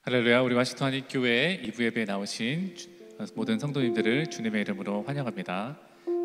할렐루야. 우리 와싱턴 한인교회 2부 예배에 나오신 모든 성도님들을 주님의 이름으로 환영합니다.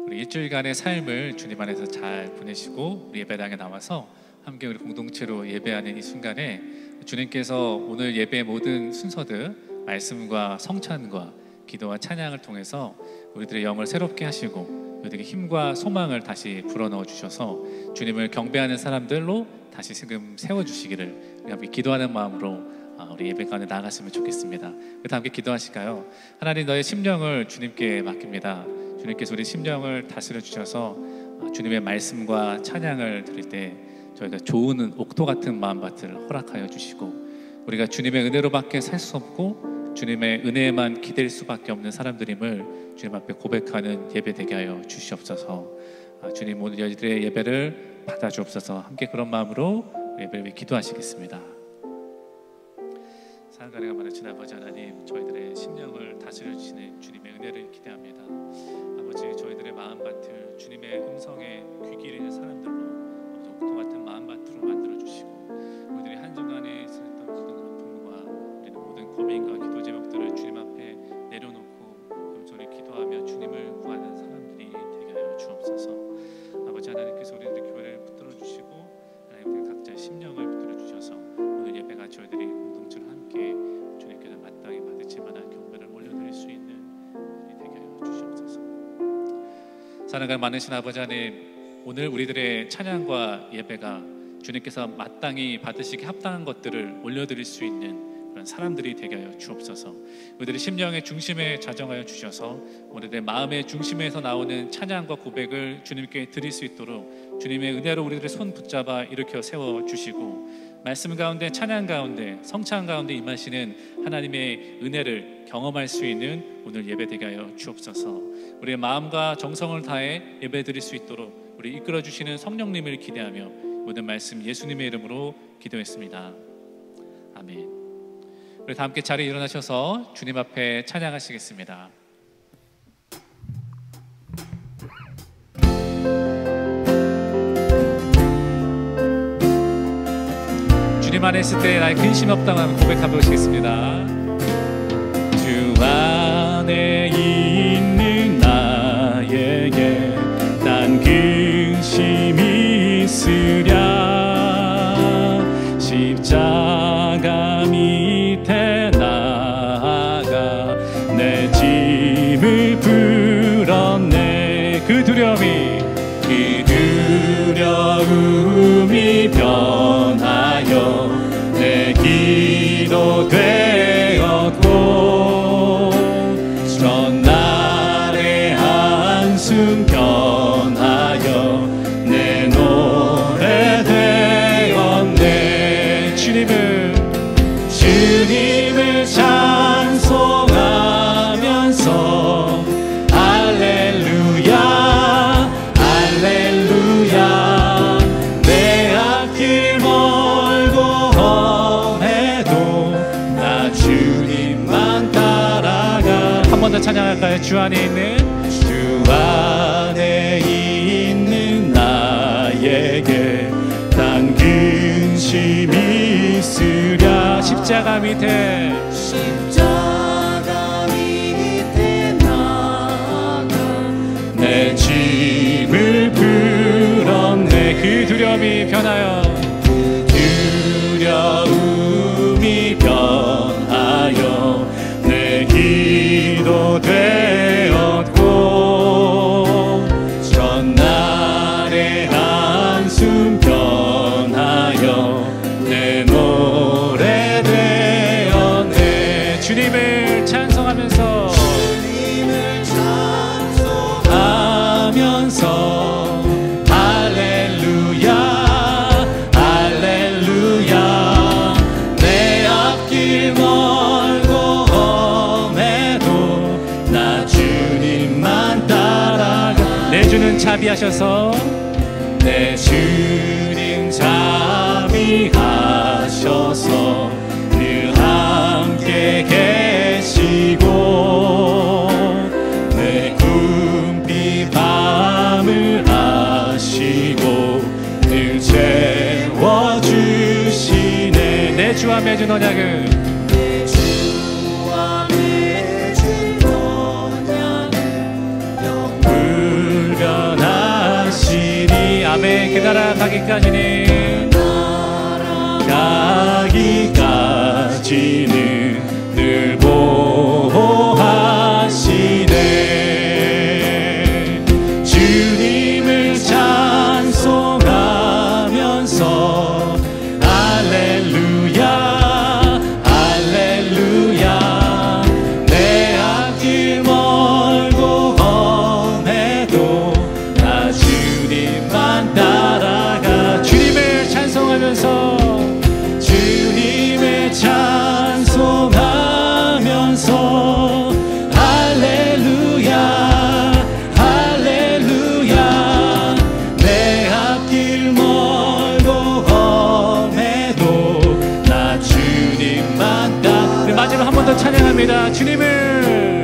우리 일주일간의 삶을 주님 안에서 잘 보내시고 우리 예배당에 나와서 함께 우리 공동체로 예배하는 이 순간에 주님께서 오늘 예배의 모든 순서들, 말씀과 성찬과 기도와 찬양을 통해서 우리들의 영을 새롭게 하시고 우리들에게 힘과 소망을 다시 불어넣어 주셔서 주님을 경배하는 사람들로 다시 지금 세워주시기를 우리 함께 기도하는 마음으로 우리 예배 가운데 나아갔으면 좋겠습니다. 다 함께 기도하실까요? 하나님, 너의 심령을 주님께 맡깁니다. 주님께서 우리 심령을 다스려 주셔서 주님의 말씀과 찬양을 드릴 때 저희가 좋은 옥토 같은 마음밭을 허락하여 주시고 우리가 주님의 은혜로밖에 살 수 없고 주님의 은혜에만 기댈 수밖에 없는 사람들임을 주님 앞에 고백하는 예배 되게 하여 주시옵소서. 주님, 오늘 저희들의 예배를 받아주옵소서. 함께 그런 마음으로 예배를 위해 기도하시겠습니다. 사랑가리가 많으신 아버지 하나님, 저희들의 심령을 다스려 주시는 주님의 은혜를 기대합니다. 아버지, 저희들의 마음밭을 주님의 음성에 귀 기울이는 사람들로 옥토 같은 마음밭으로 만들어 주시고 우리들이 한순간에 있었던 모든 아픔과 우리는 모든 고민과 기도 제목들을 주님 앞에 내려놓고 용서를 기도하며 주님을 구하는 사람들이 되게 하여 주옵소서. 아버지 하나님께서 우리들의 교회를 붙들어 주시고 하나님 각자의 심령을 붙들어 주셔서 오늘 예배가 저희들이 공동체로 함께 주님께서 마땅히 받으실 만한 경배를 올려드릴 수 있는 일이 되게 하여 주시옵소서. 사랑과 많으신 아버지 하나님, 오늘 우리들의 찬양과 예배가 주님께서 마땅히 받으시기 합당한 것들을 올려드릴 수 있는 그런 사람들이 되게 하여 주옵소서. 우리들의 심령의 중심에 자정하여 주셔서 우리들의 마음의 중심에서 나오는 찬양과 고백을 주님께 드릴 수 있도록 주님의 은혜로 우리들의 손 붙잡아 일으켜 세워주시고 말씀 가운데, 찬양 가운데, 성찬 가운데 임하시는 하나님의 은혜를 경험할 수 있는 오늘 예배 되게 하여 주옵소서. 우리의 마음과 정성을 다해 예배 드릴 수 있도록 우리 이끌어 주시는 성령님을 기대하며 모든 말씀 예수님의 이름으로 기도했습니다. 아멘. 우리 다 함께 자리에 일어나셔서 주님 앞에 찬양하시겠습니다. 주님 안에 있을 때 나의 근심 없다고 고백하며 보시겠습니다. 주 안에 있는 나에게 난 근심이 있으랴. 십자가 밑에 나아가 내 짐을 풀었네. 그 두려움이 변하여 내 기도 되었고 전날의 한숨 변하여 내 노래 되었네. 주님을 찬송하면서 할렐루야 할렐루야. 내 앞길 멀고 험해도 나 주님만 따라가. 한 번 더 찬양할까요? 주 안에 있는 나에게 단 근심이 있으랴. 십자가 밑에 나아가 내 짐을 풀었네. 그 두려움이 변하여 내 기도 되었고 전날의 한숨 변하여 내 노래 되었네. 주님을 찬송하면서 할렐루야 할렐루야. 내 앞길 멀고 험해도 나 주님만 따라가. 내 주는 자비하셔서 내 주님 자비하셔서 늘 함께 계시고 내 궁핍 밤을 아시고 늘 채워주시네. 내 주와 맺은 언약은 날아가기까지는 늘 보호하시네. 주님을 찬송하면서 할렐루야 할렐루야. 내 앞길 멀고 험해도 나 주님만 따라가. 주님을 찬송하면서 주님을 찬송하면서 할렐루야 할렐루야. 내 앞길 멀고 험해도 나 주님만 따라. 네, 마지막 한 번 더 찬양합니다. 주님을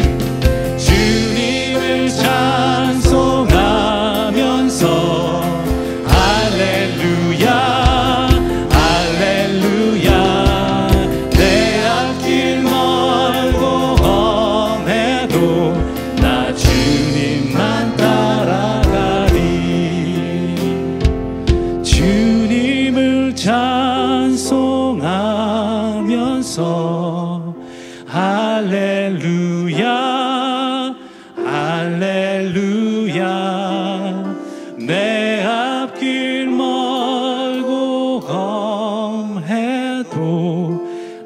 찬송하면서 할렐루야 할렐루야. 내 앞길 멀고 험해도 나 주님만 따라가리. 주님을 찬송하면서 할렐루야 할렐루야. 내 앞길 멀고 험해도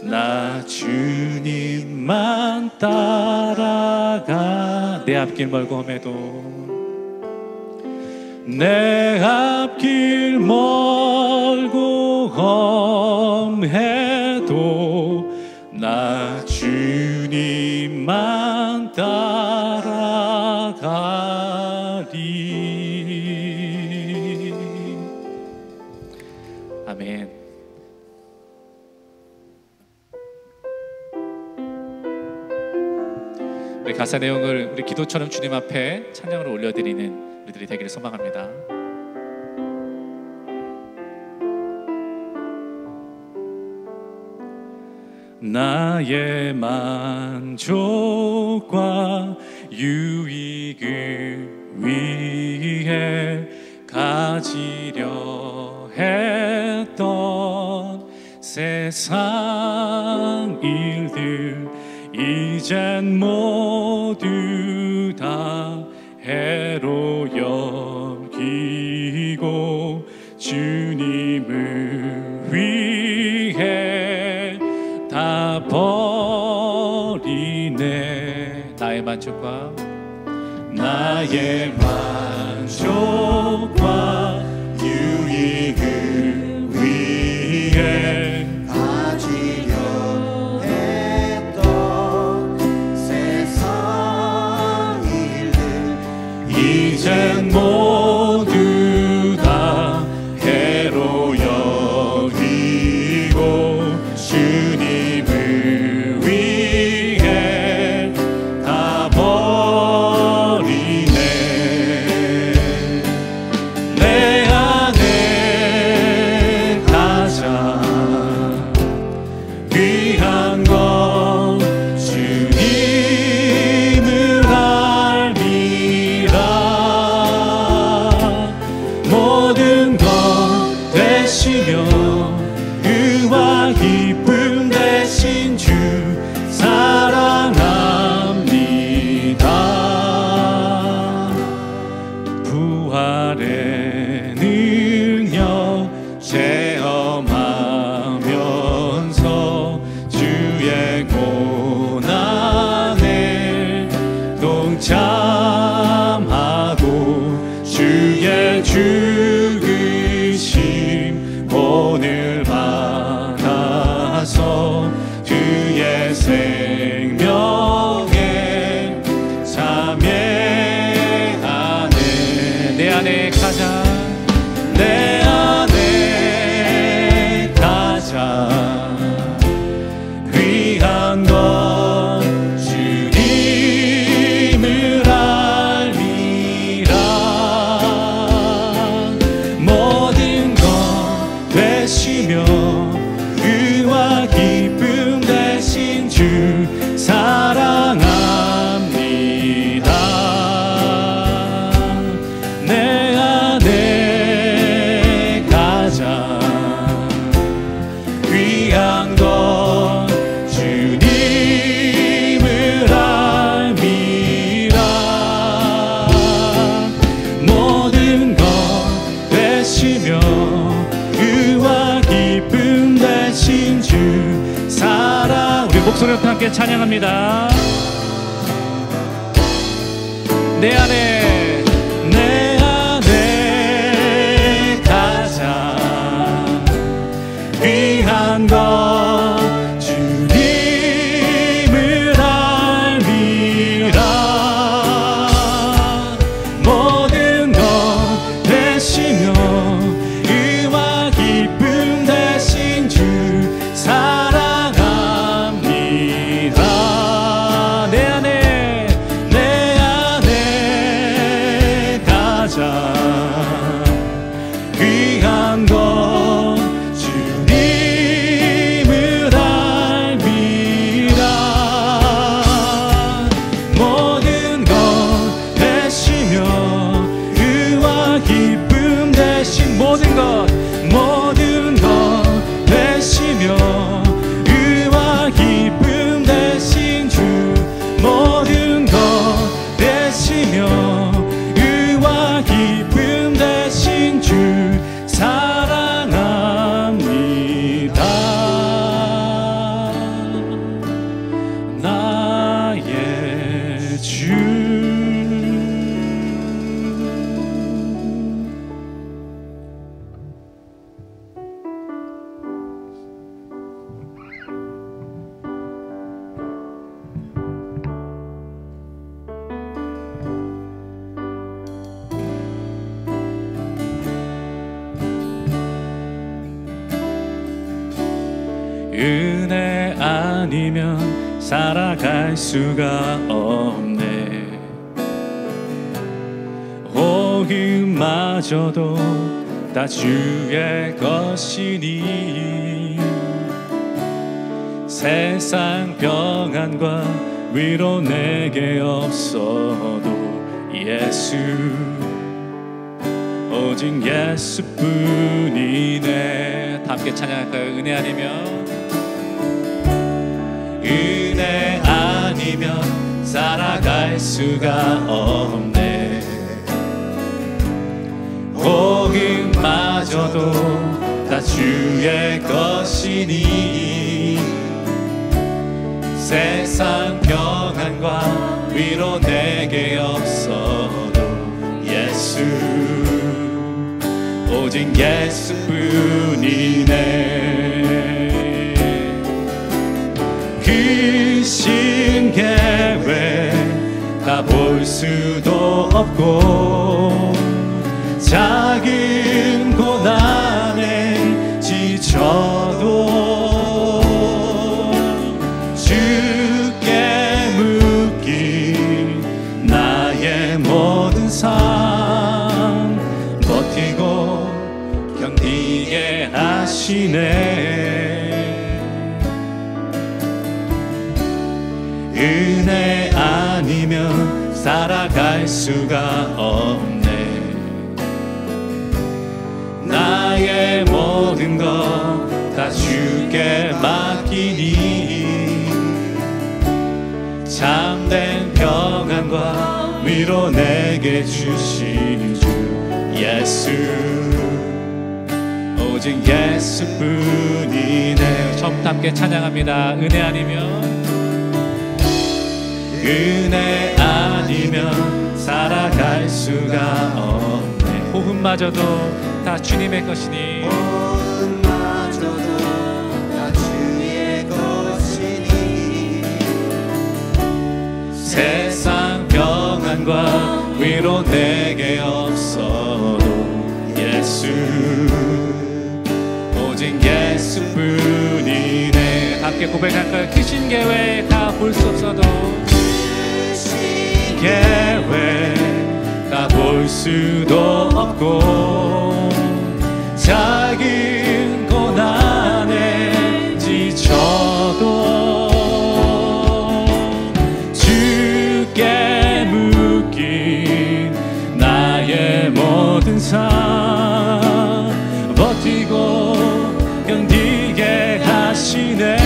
나 주님만 따라가. 내 앞길 멀고 험해도 내 앞길 멀고 험해도 나 주님만 따라가리. 아멘. 우리 가사 내용을 우리 기도처럼 주님 앞에 찬양으로 올려드리는 우리들이 되기를 소망합니다. 나의 만족과 유익을 위해 가지려 했던 세상 일들 이젠 모두 다 해로 여기고 주님을 위해 다 버리네. 나의 만족과 유익을 위해 가지려 했던 세상 일들 이젠 모두 다 해로 여기고 주님을 위해 다 버리네. 목소리로 함께 찬양합니다. 내 안에 가장 귀한 것 주님을 알미라. 모든 것 되시며 의와 기쁨 되신 주 사랑합니다. 내 안에 가장 귀한 것 주님을 알미라. 모든 것 되시며 의와 기쁨 되신 모든 것 되시며 의와 기쁨 되신 주 모든 것 되시며 의와 기쁨 되신 주 사랑합니다. 나의 주. 은혜 아니면 살아갈 수가 없네. 호흡마저도 다 주의 것이니 세상 평안과 위로 내게 없어도 예수 오직 예수뿐이네. 함께 찬양할까요? 은혜 아니면 살아갈 수가 없네. 호흡마저도 다 주의 것이니 세상 평안과 위로 내게 없어도 예수 오직 예수뿐이네. 그 신계획 다 볼 수도 없고 작은 고난에 지쳐도 주께 묶인 나의 모든 삶 버티고 견디게 하시네. 은혜 아니면 살아갈 수가 없네. 나의 모든 것 다 주께 맡기니 참된 평안과 위로 내게 주신 주 예수 오직 예수뿐이네. 처음부터 함께 찬양합니다. 은혜 아니면 살아갈 수가 없네. 호흡마저도 다 주님의 것이니 호흡마저도 다 주의 것이니 세상 평안과 위로 내게 없어도 예수 오직 예수뿐이네. 함께 고백할까요? 크신 계획 다 볼 수 없어도 계획 다 볼 수도 없고 작은 고난에 지쳐도 주께 묶인 나의 모든 삶 버티고 견디게 하시네.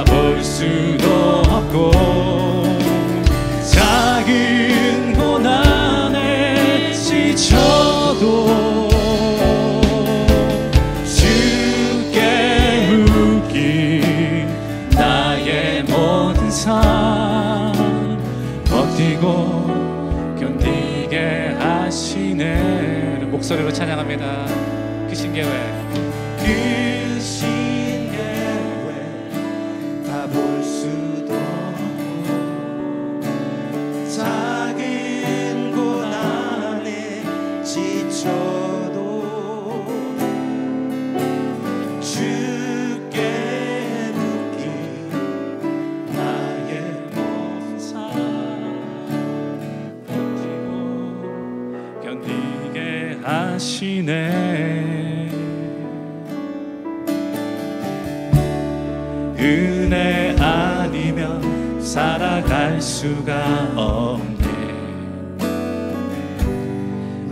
볼 수도 없고 작은 견디게 하시네. 목소리로 찬양합니다. 그 신계회 그 신계회 다 볼 수도 없고 작은 고난에 지쳐도 주께 묻기 나의 몸 버티고 견디게 하시네. 은혜 아니면 살아갈 수가 없네.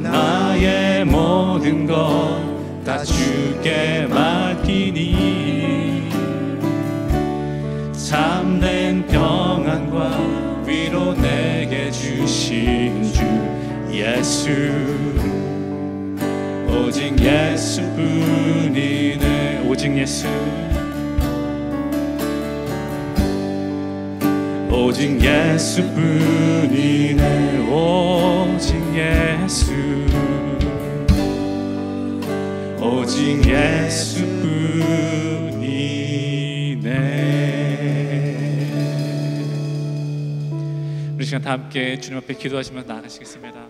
나의 모든 것 다 주께 맡기니 참된 평안과 위로 내게 주신 주 예수, 오직 예수뿐이네. 오직 예수, 오직 예수뿐이네. 오직 예수, 오직 예수뿐이네. 우리 시간 다 함께 주님 앞에 기도하시면서 나아가시겠습니다.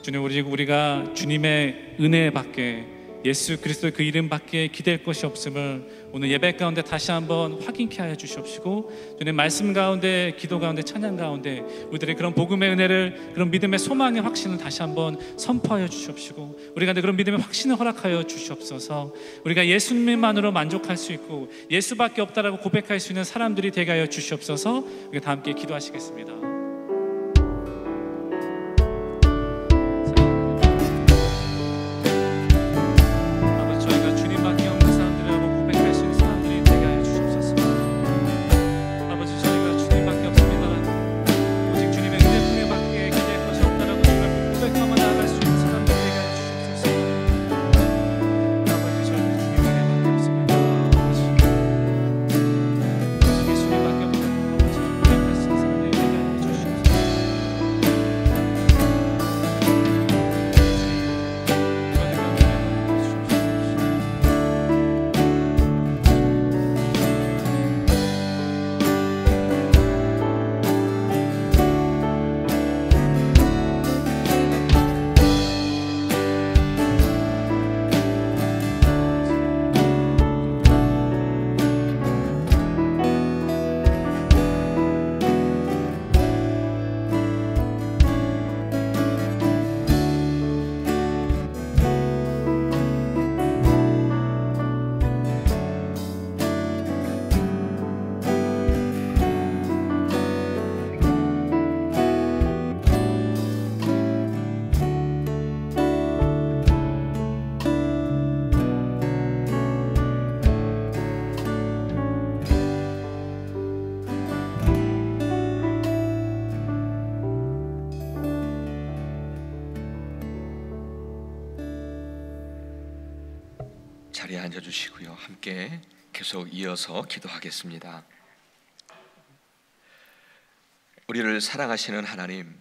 주님, 우리가 주님의 은혜밖에, 예수 그리스도의 그 이름밖에 기댈 것이 없음을 오늘 예배 가운데 다시 한번 확인케 하여 주시옵시고, 주님 말씀 가운데, 기도 가운데, 찬양 가운데 우리들의 그런 복음의 은혜를, 그런 믿음의 소망의 확신을 다시 한번 선포하여 주시옵시고, 우리가 그런 믿음의 확신을 허락하여 주시옵소서. 우리가 예수님만으로 만족할 수 있고 예수밖에 없다라고 고백할 수 있는 사람들이 되게 하여 주시옵소서. 우리가 다 함께 기도하시겠습니다. 자리에 앉아주시고요. 함께 계속 이어서 기도하겠습니다. 우리를 사랑하시는 하나님,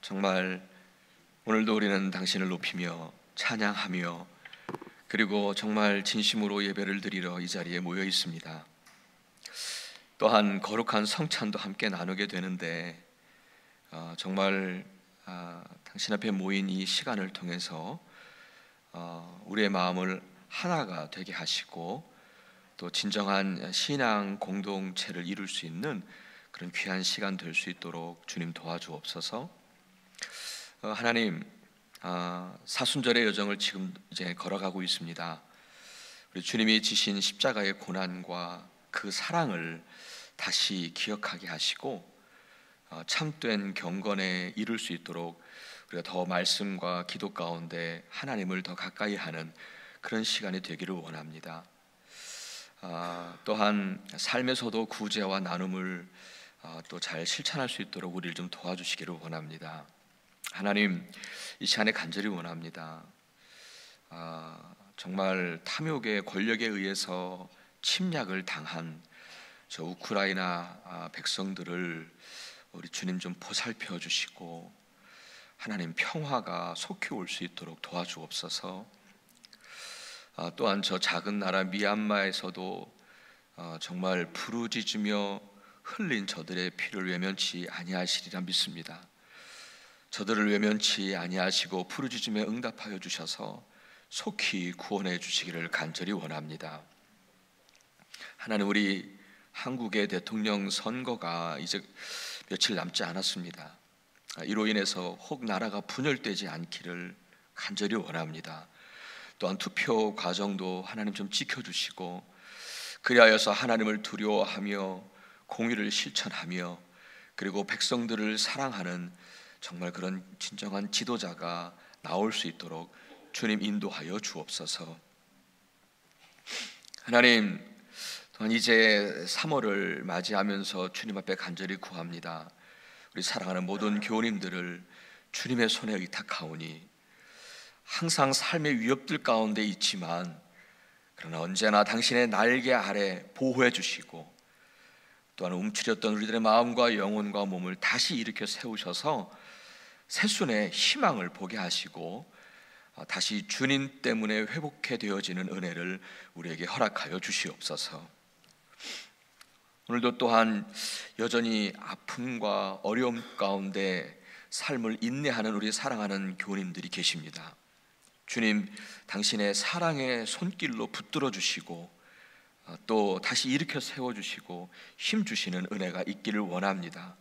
정말 오늘도 우리는 당신을 높이며 찬양하며 그리고 정말 진심으로 예배를 드리러 이 자리에 모여 있습니다. 또한 거룩한 성찬도 함께 나누게 되는데 정말 당신 앞에 모인 이 시간을 통해서 우리의 마음을 하나가 되게 하시고 또 진정한 신앙 공동체를 이룰 수 있는 그런 귀한 시간 될 수 있도록 주님 도와주옵소서. 하나님, 사순절의 여정을 지금 이제 걸어가고 있습니다. 우리 주님이 지신 십자가의 고난과 그 사랑을 다시 기억하게 하시고 참된 경건에 이룰 수 있도록 우리가 더 말씀과 기도 가운데 하나님을 더 가까이 하는 그런 시간이 되기를 원합니다. 또한 삶에서도 구제와 나눔을 또 잘 실천할 수 있도록 우리를 좀 도와주시기를 원합니다. 하나님, 이 시간에 간절히 원합니다. 정말 탐욕의 권력에 의해서 침략을 당한 저 우크라이나 백성들을 우리 주님 좀 보살펴 주시고 하나님 평화가 속히 올 수 있도록 도와주옵소서. 또한 저 작은 나라 미얀마에서도 정말 부르짖으며 흘린 저들의 피를 외면치 아니하시리라 믿습니다. 저들을 외면치 아니하시고 부르짖음에 응답하여 주셔서 속히 구원해 주시기를 간절히 원합니다. 하나님, 우리 한국의 대통령 선거가 이제 며칠 남지 않았습니다. 이로 인해서 혹 나라가 분열되지 않기를 간절히 원합니다. 또한 투표 과정도 하나님 좀 지켜주시고, 그리하여서 하나님을 두려워하며 공의를 실천하며 그리고 백성들을 사랑하는 정말 그런 진정한 지도자가 나올 수 있도록 주님 인도하여 주옵소서. 하나님, 또한 이제 3월을 맞이하면서 주님 앞에 간절히 구합니다. 우리 사랑하는 모든 교우님들을 주님의 손에 의탁하오니 항상 삶의 위협들 가운데 있지만 그러나 언제나 당신의 날개 아래 보호해 주시고, 또한 움츠렸던 우리들의 마음과 영혼과 몸을 다시 일으켜 세우셔서 새순의 희망을 보게 하시고 다시 주님 때문에 회복해 되어지는 은혜를 우리에게 허락하여 주시옵소서. 오늘도 또한 여전히 아픔과 어려움 가운데 삶을 인내하는 우리 사랑하는 교우님들이 계십니다. 주님, 당신의 사랑의 손길로 붙들어 주시고 또 다시 일으켜 세워주시고 힘 주시는 은혜가 있기를 원합니다.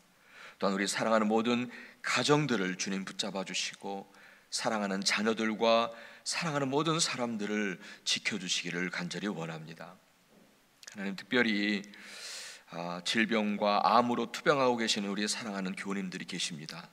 또한 우리 사랑하는 모든 가정들을 주님 붙잡아 주시고 사랑하는 자녀들과 사랑하는 모든 사람들을 지켜주시기를 간절히 원합니다. 하나님, 특별히 질병과 암으로 투병하고 계시는 우리 사랑하는 교우님들이 계십니다.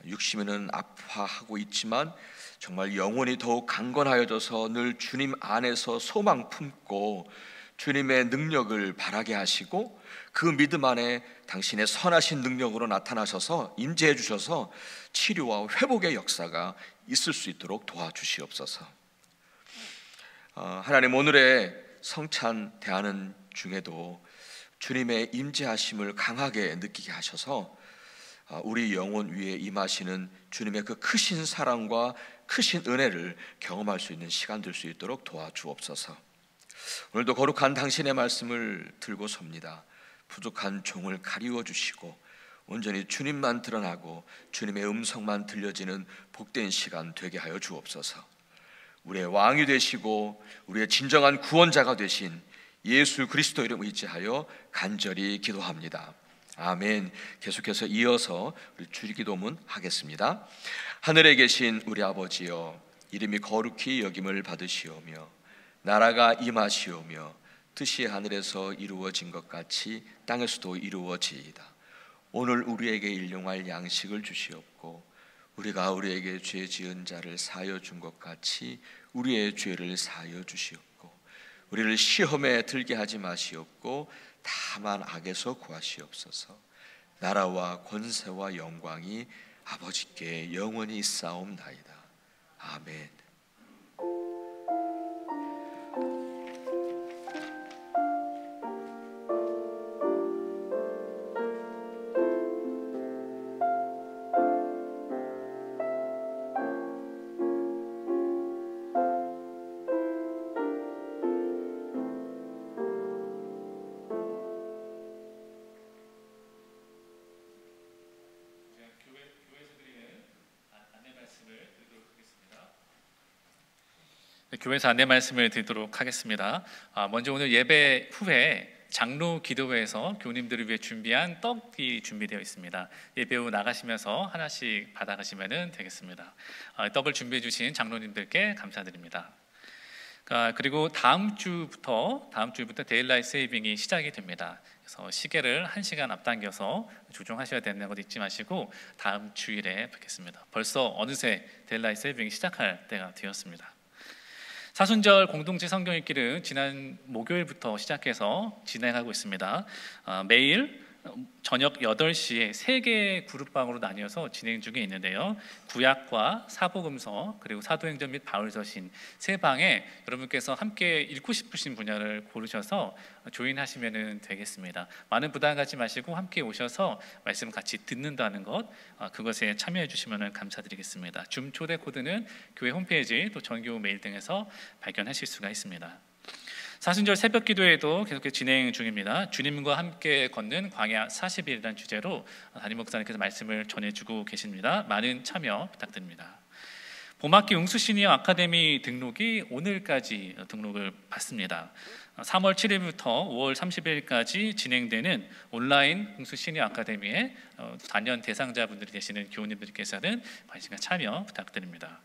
육신은 아파하고 있지만 정말 영혼이 더욱 강건하여져서 늘 주님 안에서 소망 품고 주님의 능력을 바라게 하시고 그 믿음 안에 당신의 선하신 능력으로 나타나셔서 임재해 주셔서 치료와 회복의 역사가 있을 수 있도록 도와주시옵소서. 하나님, 오늘의 성찬 대하는 중에도 주님의 임재하심을 강하게 느끼게 하셔서 우리 영혼 위에 임하시는 주님의 그 크신 사랑과 크신 은혜를 경험할 수 있는 시간 될 수 있도록 도와주옵소서. 오늘도 거룩한 당신의 말씀을 들고 섭니다. 부족한 종을 가리워 주시고 온전히 주님만 드러나고 주님의 음성만 들려지는 복된 시간 되게 하여 주옵소서. 우리의 왕이 되시고 우리의 진정한 구원자가 되신 예수 그리스도 이름 의지하여 간절히 기도합니다. 아멘. 계속해서 이어서 우리 주기도문 하겠습니다. 하늘에 계신 우리 아버지여, 이름이 거룩히 여김을 받으시오며 나라가 임하시오며 뜻이 하늘에서 이루어진 것 같이 땅에서도 이루어지이다. 오늘 우리에게 일용할 양식을 주시옵고 우리가 우리에게 죄 지은 자를 사하여 준 것 같이 우리의 죄를 사하여 주시옵고 우리를 시험에 들게 하지 마시옵고 다만 악에서 구하시옵소서. 나라와 권세와 영광이 아버지께 영원히 있사옵나이다. 아멘. 교회에서 안내 말씀을 드리도록 하겠습니다. 먼저 오늘 예배 후에 장로 기도회에서 교우님들을 위해 준비한 떡이 준비되어 있습니다. 예배 후 나가시면서 하나씩 받아가시면 되겠습니다. 떡을 준비해 주신 장로님들께 감사드립니다. 그리고 다음 주부터 데일라이트 세이빙이 시작이 됩니다. 그래서 시계를 1시간 앞당겨서 조정하셔야 되는 것 잊지 마시고 다음 주일에 뵙겠습니다. 벌써 어느새 데일라이트 세이빙이 시작할 때가 되었습니다. 사순절 공동체 성경 읽기는 지난 목요일부터 시작해서 진행하고 있습니다. 매일 저녁 8시에 3개의 그룹방으로 나뉘어서 진행 중에 있는데요. 구약과 사복음서 그리고 사도행전 및 바울서신 3방에 여러분께서 함께 읽고 싶으신 분야를 고르셔서 조인하시면 되겠습니다. 많은 부담 갖지 마시고 함께 오셔서 말씀 같이 듣는다는 것, 그것에 참여해 주시면 감사드리겠습니다. 줌 초대 코드는 교회 홈페이지 또 전교 메일 등에서 발견하실 수가 있습니다. 사순절 새벽 기도회도 계속 진행 중입니다. 주님과 함께 걷는 광야 40일이라는 주제로 담임 목사님께서 말씀을 전해주고 계십니다. 많은 참여 부탁드립니다. 봄학기 웅수 시니어 아카데미 등록이 오늘까지 등록을 받습니다. 3월 7일부터 5월 30일까지 진행되는 온라인 웅수 시니어 아카데미에 단연 대상자분들이 되시는 교우님들께서는 관심과 참여 부탁드립니다.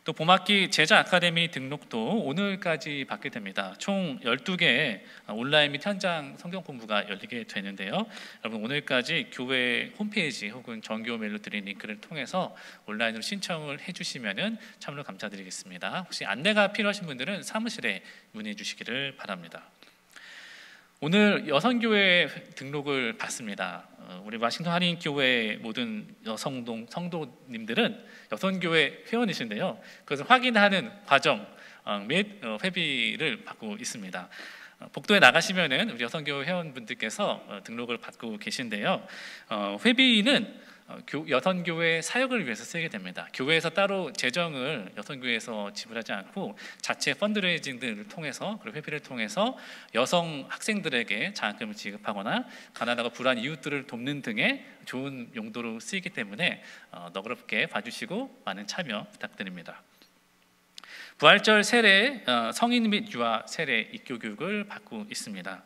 또 봄학기 제자 아카데미 등록도 오늘까지 받게 됩니다. 총 12개의 온라인 및 현장 성경 공부가 열리게 되는데요. 여러분 오늘까지 교회 홈페이지 혹은 전교 메일로 드린 링크를 통해서 온라인으로 신청을 해주시면 참으로 감사드리겠습니다. 혹시 안내가 필요하신 분들은 사무실에 문의해 주시기를 바랍니다. 오늘 여성교회 등록을 받습니다. 우리 와싱턴 한인교회 모든 여성동 성도님들은 여성교회 회원이신데요. 그것을 확인하는 과정 및 회비를 받고 있습니다. 복도에 나가시면은 우리 여성교회 회원분들께서 등록을 받고 계신데요. 회비는 여성교회 사역을 위해서 쓰게 됩니다. 교회에서 따로 재정을 여성교회에서 지불하지 않고 자체 펀드레이징 등을 통해서 그리고 회비를 통해서 여성 학생들에게 장학금을 지급하거나 가난하고 불안 이웃들을 돕는 등의 좋은 용도로 쓰이기 때문에 너그럽게 봐주시고 많은 참여 부탁드립니다. 부활절 세례, 성인 및 유아 세례 입교 교육을 받고 있습니다.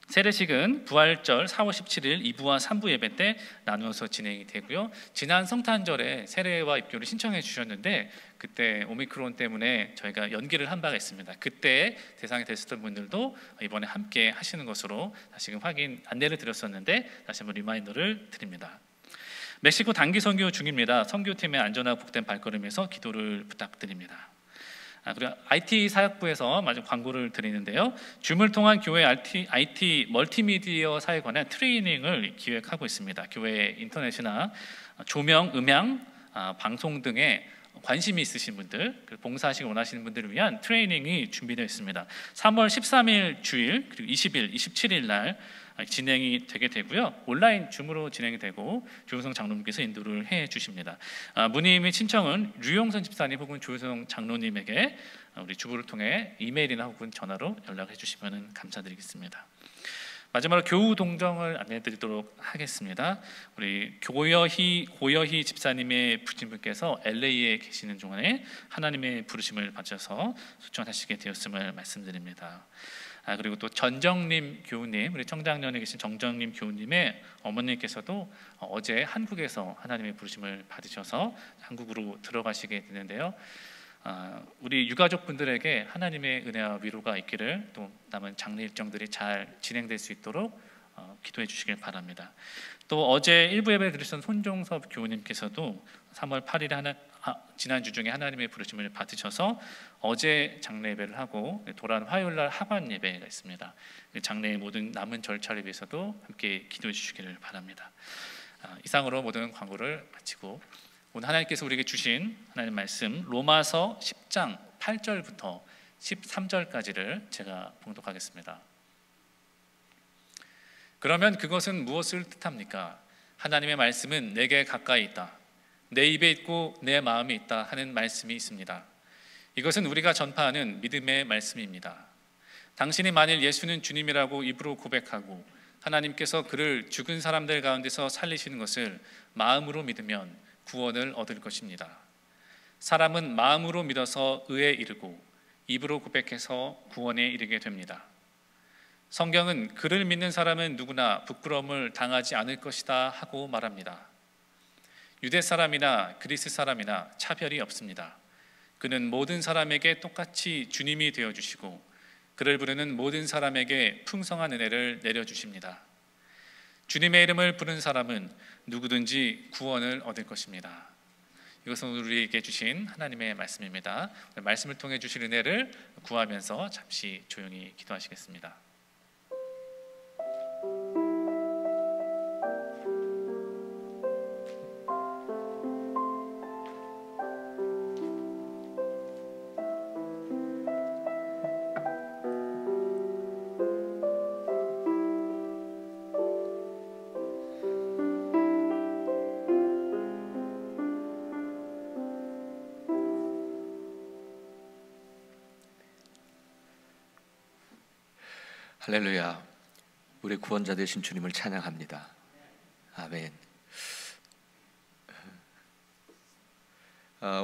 세례식은 부활절 4월 17일 2부와 3부 예배 때 나누어서 진행이 되고요. 지난 성탄절에 세례와 입교를 신청해 주셨는데 그때 오미크론 때문에 저희가 연기를 한 바가 있습니다. 그때 대상이 됐었던 분들도 이번에 함께 하시는 것으로 다시금 확인 안내를 드렸었는데 다시 한번 리마인더를 드립니다. 멕시코 단기 선교 중입니다. 선교팀의 안전하고 복된 발걸음에서 기도를 부탁드립니다. 그리고 IT 사역부에서 마저 광고를 드리는데요. 줌을 통한 교회 IT 멀티미디어 사에 관한 트레이닝을 기획하고 있습니다. 교회 인터넷이나 조명, 음향, 방송 등에 관심이 있으신 분들, 봉사하시기 원하시는 분들을 위한 트레이닝이 준비되어 있습니다. 3월 13일 주일 그리고 20일, 27일 날 진행이 되게 되고요. 온라인 줌으로 진행이 되고 조효성 장로님께서 인도를 해 주십니다. 문의 및 신청은 류용선 집사님 혹은 조효성 장로님에게 우리 주부를 통해 이메일이나 혹은 전화로 연락해 주시면 감사드리겠습니다. 마지막으로 교우 동정을 안내드리도록 하겠습니다. 우리 고여희 집사님의 부친분께서 LA에 계시는 동안에 하나님의 부르심을 받아서 수천하시게 되었음을 말씀드립니다. 그리고 또 전정님 교우님, 우리 청장년에 계신 정정님 교우님의 어머니께서도 어제 한국에서 하나님의 부르심을 받으셔서 한국으로 들어가시게 되는데요. 우리 유가족분들에게 하나님의 은혜와 위로가 있기를 또 남은 장례 일정들이 잘 진행될 수 있도록 기도해 주시길 바랍니다. 또 어제 일부 예배 드리신 손종섭 교우님께서도 3월 8일에 지난주 중에 하나님의 부르심을 받으셔서 어제 장례 예배를 하고 돌아온 화요일날 하관 예배가 있습니다. 장례의 모든 남은 절차를 위해서도 함께 기도해 주시기를 바랍니다. 이상으로 모든 광고를 마치고 오늘 하나님께서 우리에게 주신 하나님 말씀 로마서 10장 8절부터 13절까지를 제가 봉독하겠습니다. 그러면 그것은 무엇을 뜻합니까? 하나님의 말씀은 내게 가까이 있다. 내 입에 있고 내 마음에 있다 하는 말씀이 있습니다. 이것은 우리가 전파하는 믿음의 말씀입니다. 당신이 만일 예수는 주님이라고 입으로 고백하고 하나님께서 그를 죽은 사람들 가운데서 살리시는 것을 마음으로 믿으면 구원을 얻을 것입니다. 사람은 마음으로 믿어서 의에 이르고 입으로 고백해서 구원에 이르게 됩니다. 성경은 그를 믿는 사람은 누구나 부끄러움을 당하지 않을 것이다 하고 말합니다. 유대 사람이나 그리스 사람이나 차별이 없습니다. 그는 모든 사람에게 똑같이 주님이 되어주시고 그를 부르는 모든 사람에게 풍성한 은혜를 내려주십니다. 주님의 이름을 부른 사람은 누구든지 구원을 얻을 것입니다. 이것은 우리에게 주신 하나님의 말씀입니다. 말씀을 통해 주실 은혜를 구하면서 잠시 조용히 기도하시겠습니다. 할렐루야. 우리 구원자 되신 주님을 찬양합니다. 아멘.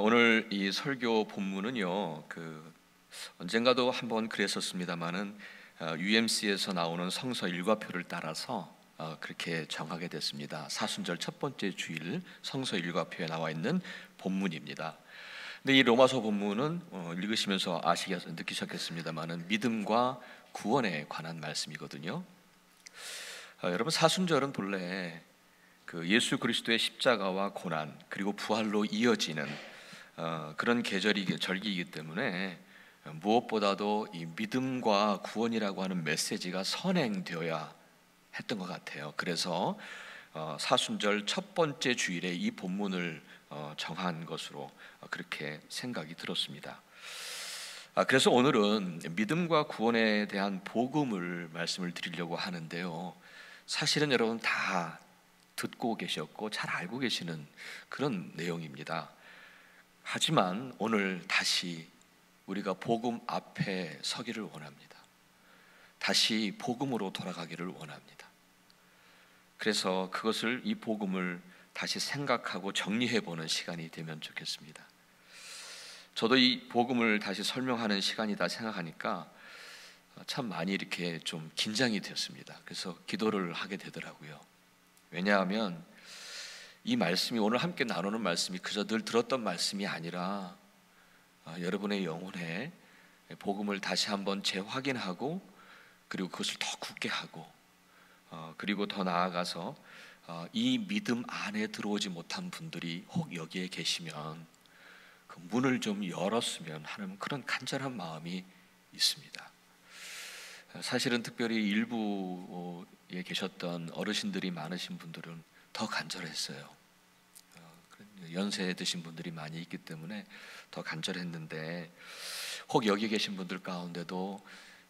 오늘 이 설교 본문은요, 언젠가도 한번 그랬었습니다만은 UMC에서 나오는 성서 일과표를 따라서 그렇게 정하게 됐습니다. 사순절 첫 번째 주일 성서 일과표에 나와 있는 본문입니다. 근데 이 로마서 본문은 읽으시면서 느끼셨겠습니다만은 믿음과 구원에 관한 말씀이거든요. 여러분, 사순절은 본래 예수 그리스도의 십자가와 고난 그리고 부활로 이어지는 그런 절기이기 때문에 무엇보다도 이 믿음과 구원이라고 하는 메시지가 선행되어야 했던 것 같아요. 그래서 사순절 첫 번째 주일에 이 본문을 정한 것으로 그렇게 생각이 들었습니다. 그래서 오늘은 믿음과 구원에 대한 복음을 말씀을 드리려고 하는데요, 사실은 여러분 다 듣고 계셨고 잘 알고 계시는 그런 내용입니다. 하지만 오늘 다시 우리가 복음 앞에 서기를 원합니다. 다시 복음으로 돌아가기를 원합니다. 그래서 이 복음을 다시 생각하고 정리해보는 시간이 되면 좋겠습니다. 저도 이 복음을 다시 설명하는 시간이다 생각하니까 참 많이 이렇게 좀 긴장이 되었습니다. 그래서 기도를 하게 되더라고요. 왜냐하면 이 말씀이, 오늘 함께 나누는 말씀이 그저 늘 들었던 말씀이 아니라 여러분의 영혼에 복음을 다시 한번 재확인하고, 그리고 그것을 더 굳게 하고, 그리고 더 나아가서 이 믿음 안에 들어오지 못한 분들이 혹 여기에 계시면 그 문을 좀 열었으면 하는 그런 간절한 마음이 있습니다. 사실은 특별히 일부에 계셨던 어르신들이 많으신 분들은 더 간절했어요. 연세 드신 분들이 많이 있기 때문에 더 간절했는데, 혹 여기 계신 분들 가운데도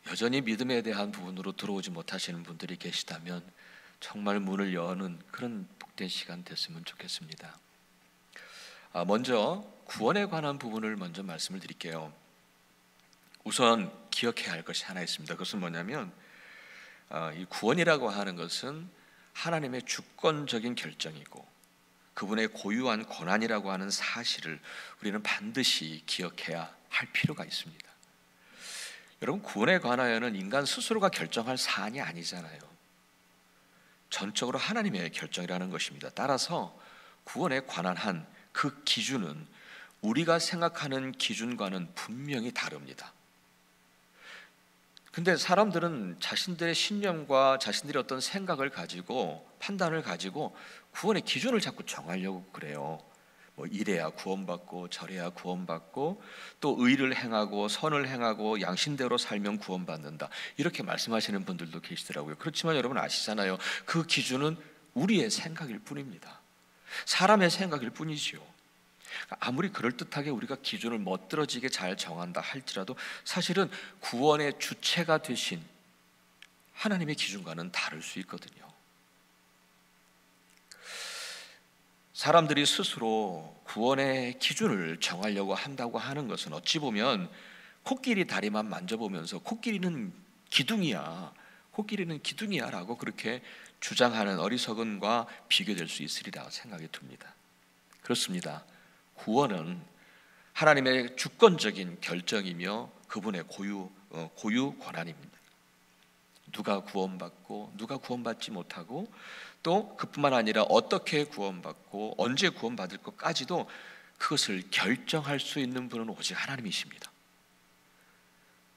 여전히 믿음에 대한 부분으로 들어오지 못하시는 분들이 계시다면 정말 문을 여는 그런 복된 시간 됐으면 좋겠습니다. 먼저 구원에 관한 부분을 먼저 말씀을 드릴게요. 우선 기억해야 할 것이 하나 있습니다. 그것은 뭐냐면 이 구원이라고 하는 것은 하나님의 주권적인 결정이고 그분의 고유한 권한이라고 하는 사실을 우리는 반드시 기억해야 할 필요가 있습니다. 여러분, 구원에 관하여는 인간 스스로가 결정할 사안이 아니잖아요. 전적으로 하나님의 결정이라는 것입니다. 따라서 구원에 관한 한 그 기준은 우리가 생각하는 기준과는 분명히 다릅니다. 근데 사람들은 자신들의 신념과 자신들의 어떤 생각을 가지고, 판단을 가지고 구원의 기준을 자꾸 정하려고 그래요. 뭐 이래야 구원받고 저래야 구원받고, 또 의를 행하고 선을 행하고 양심대로 살면 구원받는다, 이렇게 말씀하시는 분들도 계시더라고요. 그렇지만 여러분 아시잖아요. 그 기준은 우리의 생각일 뿐입니다. 사람의 생각일 뿐이지요. 아무리 그럴듯하게 우리가 기준을 멋들어지게 잘 정한다 할지라도 사실은 구원의 주체가 되신 하나님의 기준과는 다를 수 있거든요. 사람들이 스스로 구원의 기준을 정하려고 한다고 하는 것은 어찌 보면 코끼리 다리만 만져보면서 코끼리는 기둥이야 라고 그렇게 주장하는 어리석음과 비교될 수 있으리라 생각이 듭니다. 그렇습니다. 구원은 하나님의 주권적인 결정이며 그분의 고유 권한입니다. 누가 구원받고 누가 구원받지 못하고, 또 그뿐만 아니라 어떻게 구원받고 언제 구원받을 것까지도 그것을 결정할 수 있는 분은 오직 하나님이십니다.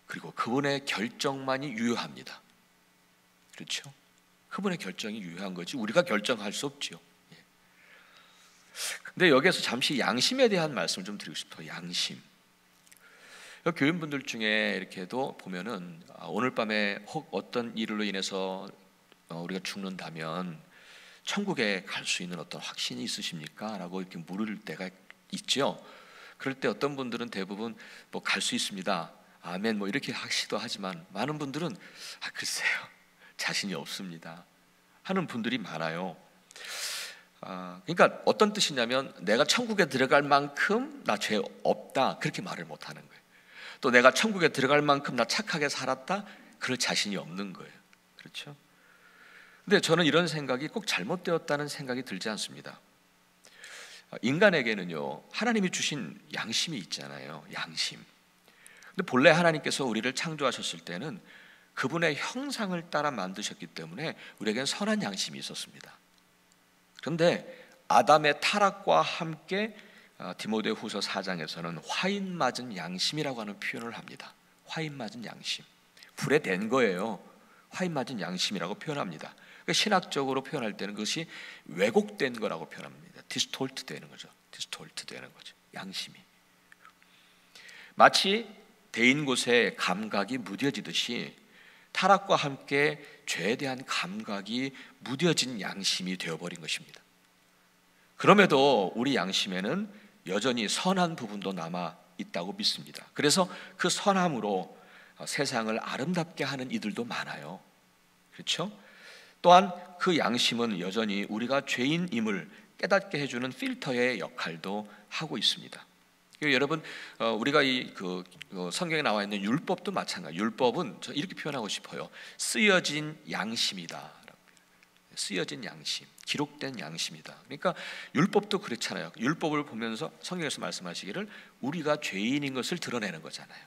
그리고 그분의 결정만이 유효합니다. 그렇죠? 그분의 결정이 유효한 거지 우리가 결정할 수 없지요. 근데 여기에서 잠시 양심에 대한 말씀을 좀 드리고 싶어요. 양심. 교인분들 중에 이렇게도 보면은 오늘 밤에 혹 어떤 일로 인해서 우리가 죽는다면 천국에 갈 수 있는 어떤 확신이 있으십니까? 라고 이렇게 물을 때가 있죠. 그럴 때 어떤 분들은 대부분 뭐 갈 수 있습니다, 아멘, 뭐 이렇게 하시도 하지만, 많은 분들은 글쎄요, 자신이 없습니다 하는 분들이 많아요. 그러니까 어떤 뜻이냐면 내가 천국에 들어갈 만큼 나 죄 없다, 그렇게 말을 못하는 거예요. 또 내가 천국에 들어갈 만큼 나 착하게 살았다, 그럴 자신이 없는 거예요. 그렇죠? 근데 저는 이런 생각이 꼭 잘못되었다는 생각이 들지 않습니다. 인간에게는요, 하나님이 주신 양심이 있잖아요. 양심. 근데 본래 하나님께서 우리를 창조하셨을 때는 그분의 형상을 따라 만드셨기 때문에 우리에게는 선한 양심이 있었습니다. 그런데 아담의 타락과 함께 디모데후서 4장에서는 화인 맞은 양심이라고 하는 표현을 합니다. 화인 맞은 양심. 불에 댄 거예요. 화인 맞은 양심이라고 표현합니다. 그러니까 신학적으로 표현할 때는 그것이 왜곡된 거라고 표현합니다. 디스톨트 되는 거죠. 디스톨트 되는 거죠. 양심이. 마치 데인 곳에 감각이 무뎌지듯이 타락과 함께 죄에 대한 감각이 무뎌진 양심이 되어버린 것입니다. 그럼에도 우리 양심에는 여전히 선한 부분도 남아 있다고 믿습니다. 그래서 그 선함으로 세상을 아름답게 하는 이들도 많아요. 그렇죠? 또한 그 양심은 여전히 우리가 죄인임을 깨닫게 해주는 필터의 역할도 하고 있습니다. 여러분, 우리가 성경에 나와 있는 율법도 마찬가지. 율법은 저 이렇게 표현하고 싶어요. 쓰여진 양심이다. 쓰여진 양심, 기록된 양심이다. 그러니까 율법도 그렇잖아요. 율법을 보면서 성경에서 말씀하시기를 우리가 죄인인 것을 드러내는 거잖아요.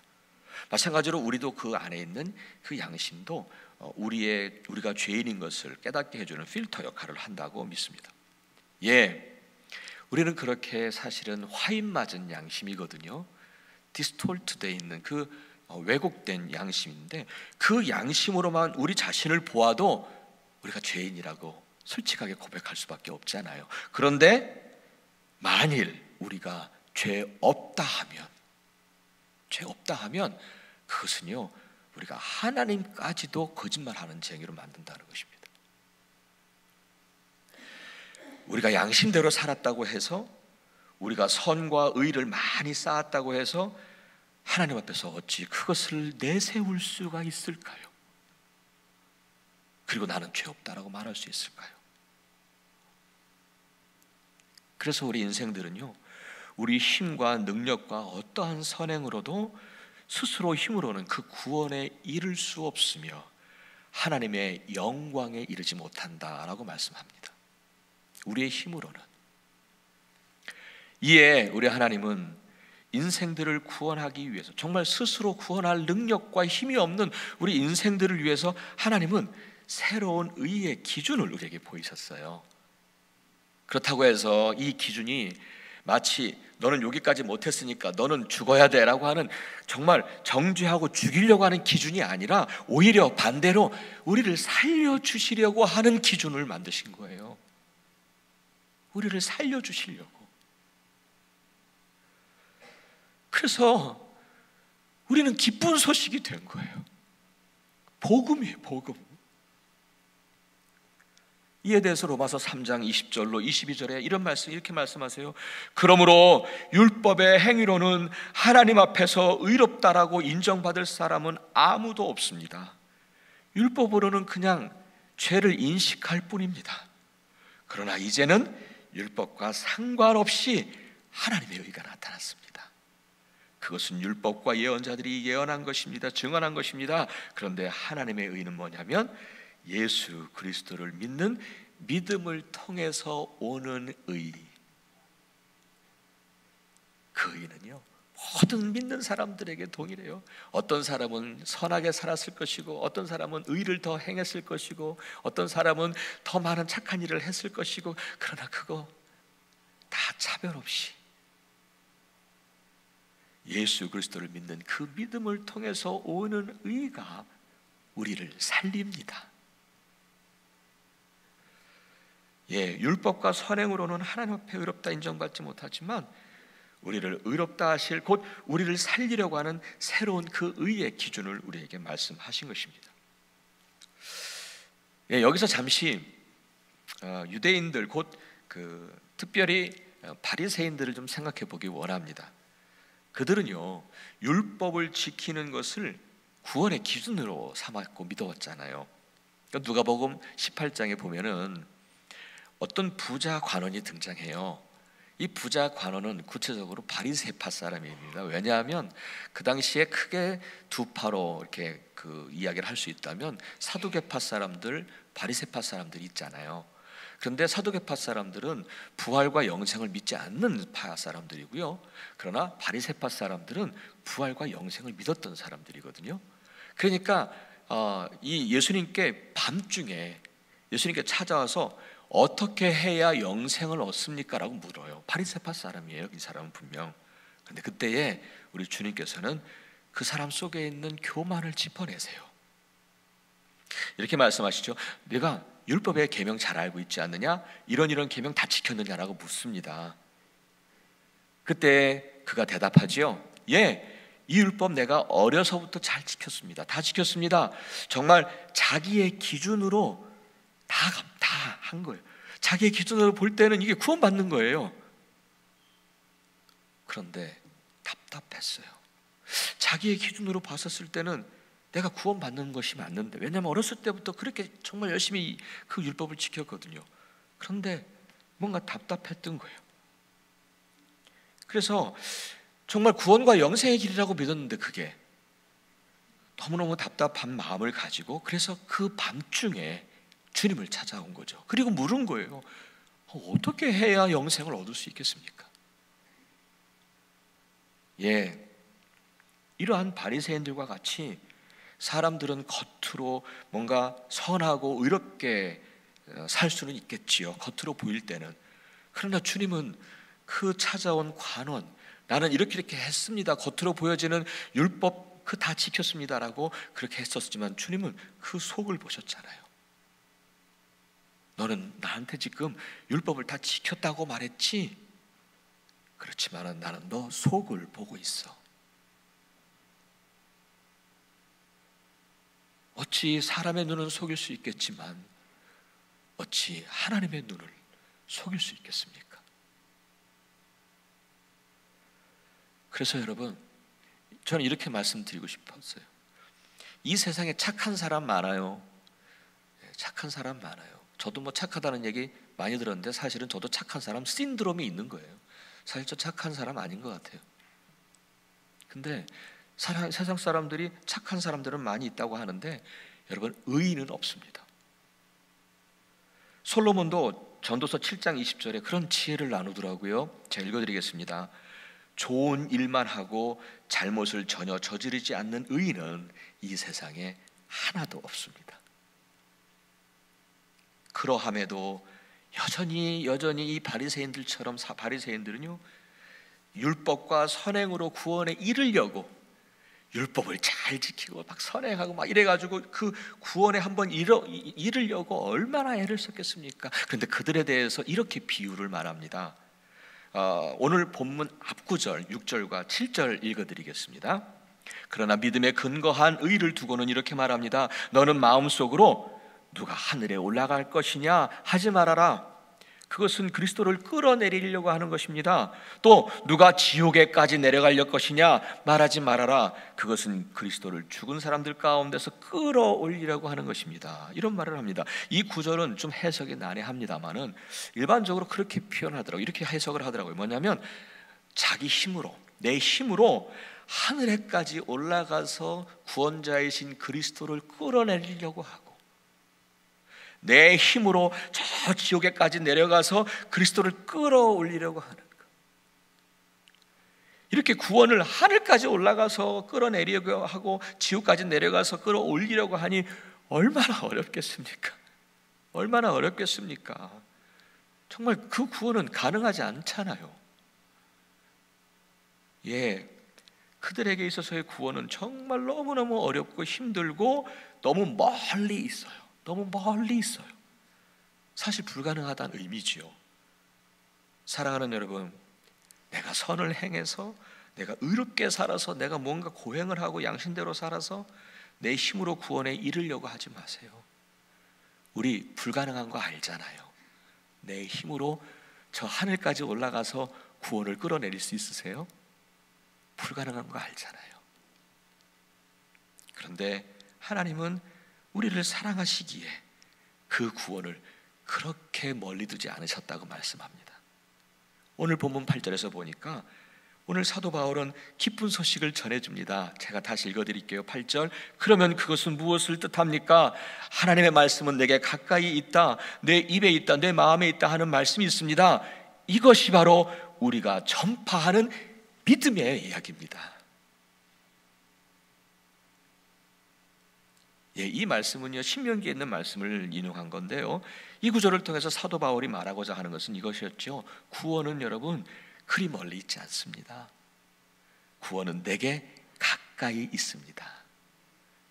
마찬가지로 우리도 그 안에 있는 그 양심도 우리가 죄인인 것을 깨닫게 해주는 필터 역할을 한다고 믿습니다. 예, 우리는 그렇게 사실은 화인 맞은 양심이거든요. 디스톨트되어 있는 그 왜곡된 양심인데, 그 양심으로만 우리 자신을 보아도 우리가 죄인이라고 솔직하게 고백할 수밖에 없잖아요. 그런데 만일 우리가 죄 없다 하면 그것은요, 우리가 하나님까지도 거짓말하는 쟁의로 만든다는 것입니다. 우리가 양심대로 살았다고 해서, 우리가 선과 의를 많이 쌓았다고 해서 하나님 앞에서 어찌 그것을 내세울 수가 있을까요? 그리고 나는 죄 없다라고 말할 수 있을까요? 그래서 우리 인생들은요, 우리 힘과 능력과 어떠한 선행으로도 스스로 힘으로는 그 구원에 이를 수 없으며 하나님의 영광에 이르지 못한다라고 말씀합니다. 우리의 힘으로는. 이에 우리 하나님은 인생들을 구원하기 위해서, 정말 스스로 구원할 능력과 힘이 없는 우리 인생들을 위해서 하나님은 새로운 의의 기준을 우리에게 보이셨어요. 그렇다고 해서 이 기준이 마치 너는 여기까지 못했으니까 너는 죽어야 돼 라고 하는, 정말 정죄하고 죽이려고 하는 기준이 아니라 오히려 반대로 우리를 살려주시려고 하는 기준을 만드신 거예요. 우리를 살려주시려고. 그래서 우리는 기쁜 소식이 된 거예요. 복음이에요, 복음. 이에 대해서 로마서 3장 20절로 22절에 이런 말씀, 이렇게 말씀하세요. 그러므로 율법의 행위로는 하나님 앞에서 의롭다라고 인정받을 사람은 아무도 없습니다. 율법으로는 그냥 죄를 인식할 뿐입니다. 그러나 이제는 율법과 상관없이 하나님의 의가 나타났습니다. 그것은 율법과 예언자들이 예언한 것입니다. 증언한 것입니다. 그런데 하나님의 의는 뭐냐면 예수 그리스도를 믿는 믿음을 통해서 오는 의. 그 의는요, 모든 믿는 사람들에게 동일해요. 어떤 사람은 선하게 살았을 것이고, 어떤 사람은 의를 더 행했을 것이고, 어떤 사람은 더 많은 착한 일을 했을 것이고, 그러나 그거 다 차별 없이 예수 그리스도를 믿는 그 믿음을 통해서 오는 의가 우리를 살립니다. 예, 율법과 선행으로는 하나님 앞에 의롭다 인정받지 못하지만 우리를 의롭다 하실, 곧 우리를 살리려고 하는 새로운 그 의의 기준을 우리에게 말씀하신 것입니다. 예, 여기서 잠시 유대인들, 곧 특별히 바리새인들을 좀 생각해 보기 원합니다. 그들은요, 율법을 지키는 것을 구원의 기준으로 삼았고 믿어왔잖아요. 누가복음 18장에 보면은 어떤 부자 관원이 등장해요. 이 부자 관원은 구체적으로 바리새파 사람입니다. 왜냐하면 그 당시에 크게 두 파로 이렇게 그 이야기를 할 수 있다면 사두개파 사람들, 바리새파 사람들이 있잖아요. 그런데 사두개파 사람들은 부활과 영생을 믿지 않는 파 사람들이고요. 그러나 바리새파 사람들은 부활과 영생을 믿었던 사람들이거든요. 그러니까 이 예수님께 밤중에 예수님께 찾아와서 어떻게 해야 영생을 얻습니까? 라고 물어요. 바리새파 사람이에요. 이 사람은 분명. 그런데 그때에 우리 주님께서는 그 사람 속에 있는 교만을 짚어내세요. 이렇게 말씀하시죠. 내가 율법의 계명 잘 알고 있지 않느냐? 이런 계명 다 지켰느냐라고 묻습니다. 그때 그가 대답하지요. 예, 이 율법 내가 어려서부터 잘 지켰습니다. 다 지켰습니다. 정말 자기의 기준으로 다 한 거예요. 자기의 기준으로 볼 때는 이게 구원받는 거예요. 그런데 답답했어요. 자기의 기준으로 봤었을 때는 내가 구원받는 것이 맞는데, 왜냐하면 어렸을 때부터 그렇게 정말 열심히 그 율법을 지켰거든요. 그런데 뭔가 답답했던 거예요. 그래서 정말 구원과 영생의 길이라고 믿었는데 그게 너무너무 답답한 마음을 가지고, 그래서 그 밤중에 주님을 찾아온 거죠. 그리고 물은 거예요. 어떻게 해야 영생을 얻을 수 있겠습니까? 예, 이러한 바리새인들과 같이 사람들은 겉으로 뭔가 선하고 의롭게 살 수는 있겠지요. 겉으로 보일 때는. 그러나 주님은 그 찾아온 관원, 나는 이렇게 했습니다. 겉으로 보여지는 율법 그 다 지켰습니다라고 그렇게 했었지만 주님은 그 속을 보셨잖아요. 너는 나한테 지금 율법을 다 지켰다고 말했지? 그렇지만 나는 너 속을 보고 있어. 어찌 사람의 눈은 속일 수 있겠지만 어찌 하나님의 눈을 속일 수 있겠습니까? 그래서 여러분, 저는 이렇게 말씀드리고 싶었어요. 이 세상에 착한 사람 많아요. 착한 사람 많아요. 저도 뭐 착하다는 얘기 많이 들었는데 사실은 저도 착한 사람 신드롬이 있는 거예요. 사실 저 착한 사람 아닌 것 같아요. 근데 세상 사람들이 착한 사람들은 많이 있다고 하는데 여러분, 의인은 없습니다. 솔로몬도 전도서 7장 20절에 그런 지혜를 나누더라고요. 제가 읽어드리겠습니다. 좋은 일만 하고 잘못을 전혀 저지르지 않는 의인은 이 세상에 하나도 없습니다. 그러함에도 여전히 이 바리새인들처럼 바리새인들은요, 율법과 선행으로 구원에 이르려고 율법을 잘 지키고 막 선행하고 막 이래가지고 그 구원에 한번 이르려고 얼마나 애를 썼겠습니까? 그런데 그들에 대해서 이렇게 비유를 말합니다. 오늘 본문 앞구절 6절과 7절 읽어드리겠습니다. 그러나 믿음에 근거한 의를 두고는 이렇게 말합니다. 너는 마음속으로 누가 하늘에 올라갈 것이냐 하지 말아라. 그것은 그리스도를 끌어내리려고 하는 것입니다. 또 누가 지옥에까지 내려갈 것이냐 말하지 말아라. 그것은 그리스도를 죽은 사람들 가운데서 끌어올리려고 하는 것입니다. 이런 말을 합니다. 이 구절은 좀 해석이 난해합니다만은 일반적으로 그렇게 표현하더라고요. 이렇게 해석을 하더라고요. 뭐냐면 자기 힘으로, 내 힘으로 하늘에까지 올라가서 구원자이신 그리스도를 끌어내리려고 하고, 내 힘으로 저 지옥에까지 내려가서 그리스도를 끌어올리려고 하는 것. 이렇게 구원을 하늘까지 올라가서 끌어내리려고 하고 지옥까지 내려가서 끌어올리려고 하니 얼마나 어렵겠습니까? 얼마나 어렵겠습니까? 정말 그 구원은 가능하지 않잖아요. 예, 그들에게 있어서의 구원은 정말 너무너무 어렵고 힘들고 너무 멀리 있어요. 너무 멀리 있어요. 사실 불가능하다는 의미지요. 사랑하는 여러분, 내가 선을 행해서, 내가 의롭게 살아서, 내가 뭔가 고행을 하고 양심대로 살아서 내 힘으로 구원에 이르려고 하지 마세요. 우리 불가능한 거 알잖아요. 내 힘으로 저 하늘까지 올라가서 구원을 끌어내릴 수 있으세요? 불가능한 거 알잖아요. 그런데 하나님은 우리를 사랑하시기에 그 구원을 그렇게 멀리 두지 않으셨다고 말씀합니다. 오늘 본문 8절에서 보니까 오늘 사도 바울은 기쁜 소식을 전해줍니다. 제가 다시 읽어드릴게요. 8절. 그러면 그것은 무엇을 뜻합니까? 하나님의 말씀은 내게 가까이 있다, 내 입에 있다, 내 마음에 있다 하는 말씀이 있습니다. 이것이 바로 우리가 전파하는 믿음의 이야기입니다. 예, 이 말씀은요, 신명기에 있는 말씀을 인용한 건데요, 이 구절을 통해서 사도 바울이 말하고자 하는 것은 이것이었죠. 구원은 여러분 그리 멀리 있지 않습니다. 구원은 내게 가까이 있습니다.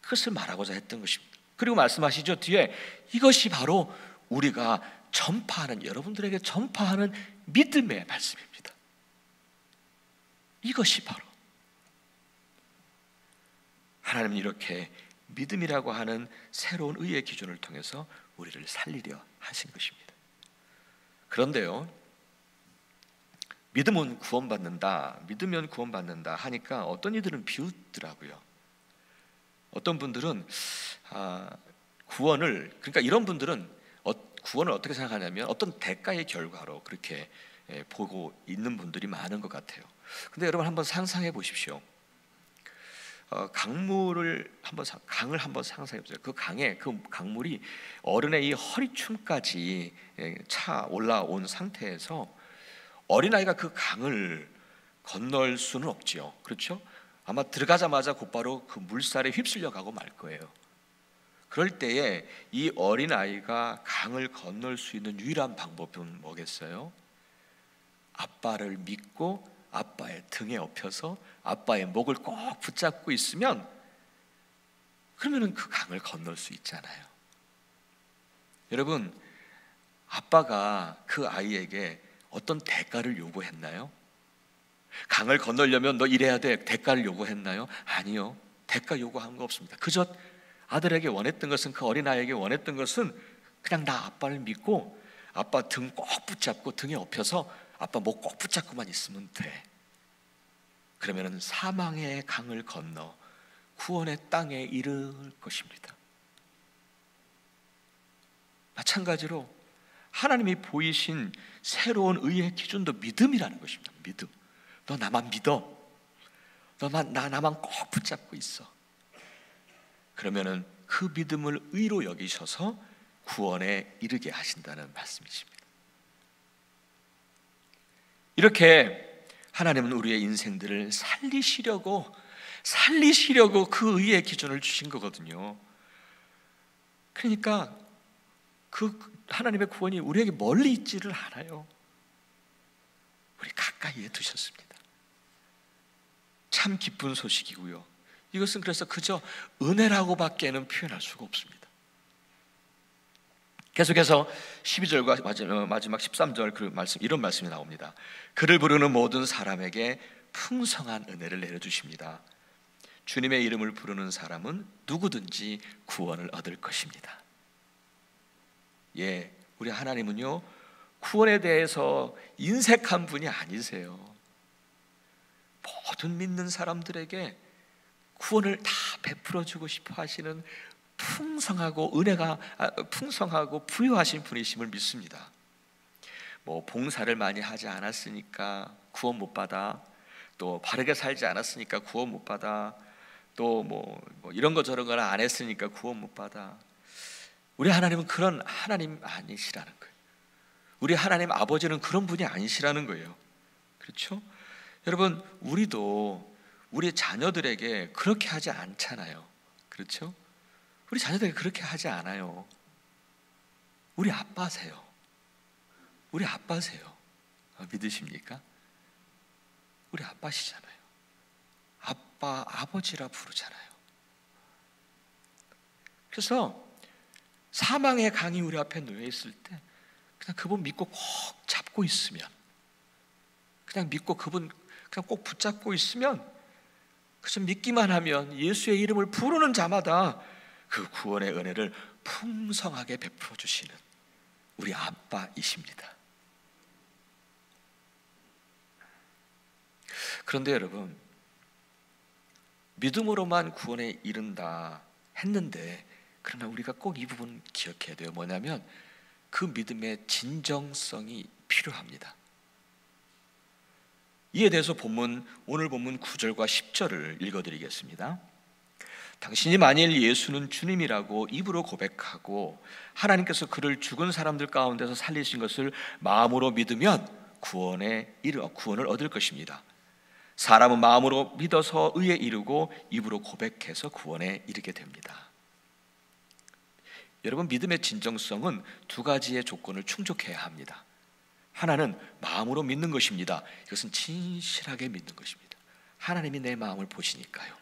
그것을 말하고자 했던 것입니다. 그리고 말씀하시죠, 뒤에 이것이 바로 우리가 전파하는, 여러분들에게 전파하는 믿음의 말씀입니다. 이것이 바로 하나님은 이렇게 믿음이라고 하는 새로운 의의 기준을 통해서 우리를 살리려 하신 것입니다. 그런데요, 믿으면 구원받는다, 믿으면 구원받는다 하니까 어떤 이들은 비웃더라고요. 어떤 분들은 구원을, 그러니까 이런 분들은 구원을 어떻게 생각하냐면 어떤 대가의 결과로 그렇게 보고 있는 분들이 많은 것 같아요. 근데 여러분 한번 상상해 보십시오. 강을 한번 상상해 보세요. 그 강물이 어른의 이 허리춤까지 차 올라온 상태에서 어린아이가 그 강을 건널 수는 없지요. 그렇죠? 아마 들어가자마자 곧바로 그 물살에 휩쓸려 가고 말 거예요. 그럴 때에 이 어린아이가 강을 건널 수 있는 유일한 방법은 뭐겠어요? 아빠를 믿고 아빠의 등에 엎여서 아빠의 목을 꼭 붙잡고 있으면, 그러면은 그 강을 건널 수 있잖아요. 여러분, 아빠가 그 아이에게 어떤 대가를 요구했나요? 강을 건너려면 너 이래야 돼, 대가를 요구했나요? 아니요, 대가 요구한 거 없습니다. 그저 아들에게 원했던 것은, 그 어린아이에게 원했던 것은 그냥 나 아빠를 믿고 아빠 등 꼭 붙잡고 등에 엎여서 아빠 목 꼭 붙잡고만 있으면 돼. 그러면은 사망의 강을 건너 구원의 땅에 이를 것입니다. 마찬가지로 하나님이 보이신 새로운 의의 기준도 믿음이라는 것입니다. 믿음. 너 나만 믿어. 나만 꼭 붙잡고 있어. 그러면은 그 믿음을 의로 여기셔서 구원에 이르게 하신다는 말씀이십니다. 이렇게 하나님은 우리의 인생들을 살리시려고 그 의의 기준을 주신 거거든요. 그러니까 그 하나님의 구원이 우리에게 멀리 있지를 않아요. 우리 가까이에 두셨습니다. 참 기쁜 소식이고요. 이것은 그래서 그저 은혜라고밖에는 표현할 수가 없습니다. 계속해서 12절과 마지막 13절 그 말씀, 이런 말씀이 나옵니다. 그를 부르는 모든 사람에게 풍성한 은혜를 내려주십니다. 주님의 이름을 부르는 사람은 누구든지 구원을 얻을 것입니다. 예, 우리 하나님은요, 구원에 대해서 인색한 분이 아니세요. 모든 믿는 사람들에게 구원을 다 베풀어 주고 싶어 하시는 풍성하고 풍성하고 부유하신 분이심을 믿습니다. 뭐 봉사를 많이 하지 않았으니까 구원 못 받아, 또 바르게 살지 않았으니까 구원 못 받아, 또 뭐 이런 거 저런 걸 안 했으니까 구원 못 받아. 우리 하나님은 그런 하나님 아니시라는 거예요. 우리 하나님 아버지는 그런 분이 아니시라는 거예요. 그렇죠? 여러분, 우리도 우리 자녀들에게 그렇게 하지 않잖아요. 그렇죠? 우리 자녀들에게 그렇게 하지 않아요. 우리 아빠세요. 우리 아빠세요. 믿으십니까? 우리 아빠시잖아요. 아빠, 아버지라 부르잖아요. 그래서 사망의 강이 우리 앞에 놓여 있을 때 그냥 그분 믿고 꼭 잡고 있으면, 그냥 믿고 그분 그냥 꼭 붙잡고 있으면, 그래서 믿기만 하면 예수의 이름을 부르는 자마다 그 구원의 은혜를 풍성하게 베풀어 주시는 우리 아빠이십니다. 그런데 여러분, 믿음으로만 구원에 이른다 했는데, 그러나 우리가 꼭 이 부분 기억해야 돼요. 뭐냐면 그 믿음의 진정성이 필요합니다. 이에 대해서 오늘 본문 9절과 10절을 읽어드리겠습니다. 당신이 만일 예수는 주님이라고 입으로 고백하고 하나님께서 그를 죽은 사람들 가운데서 살리신 것을 마음으로 믿으면 구원을 얻을 것입니다. 사람은 마음으로 믿어서 의에 이르고 입으로 고백해서 구원에 이르게 됩니다. 여러분, 믿음의 진정성은 두 가지의 조건을 충족해야 합니다. 하나는 마음으로 믿는 것입니다. 이것은 진실하게 믿는 것입니다. 하나님이 내 마음을 보시니까요.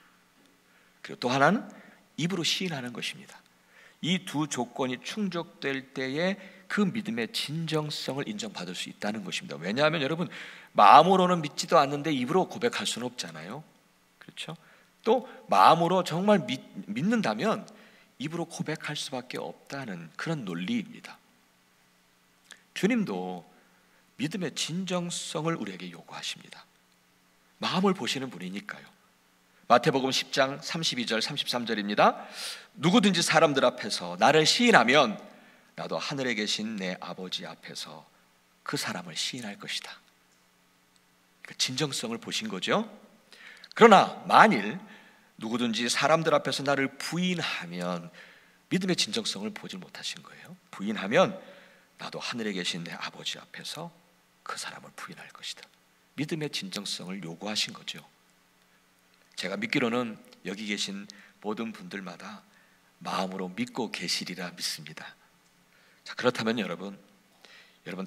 그리고 또 하나는 입으로 시인하는 것입니다. 이 두 조건이 충족될 때에 그 믿음의 진정성을 인정받을 수 있다는 것입니다. 왜냐하면 여러분, 마음으로는 믿지도 않는데 입으로 고백할 수는 없잖아요. 그렇죠? 또 마음으로 정말 믿는다면 입으로 고백할 수밖에 없다는 그런 논리입니다. 주님도 믿음의 진정성을 우리에게 요구하십니다. 마음을 보시는 분이니까요. 마태복음 10장 32절 33절입니다. 누구든지 사람들 앞에서 나를 시인하면 나도 하늘에 계신 내 아버지 앞에서 그 사람을 시인할 것이다. 그 진정성을 보신 거죠. 그러나 만일 누구든지 사람들 앞에서 나를 부인하면 믿음의 진정성을 보지 못하신 거예요. 부인하면 나도 하늘에 계신 내 아버지 앞에서 그 사람을 부인할 것이다. 믿음의 진정성을 요구하신 거죠. 제가 믿기로는 여기 계신 모든 분들마다 마음으로 믿고 계시리라 믿습니다. 자, 그렇다면 여러분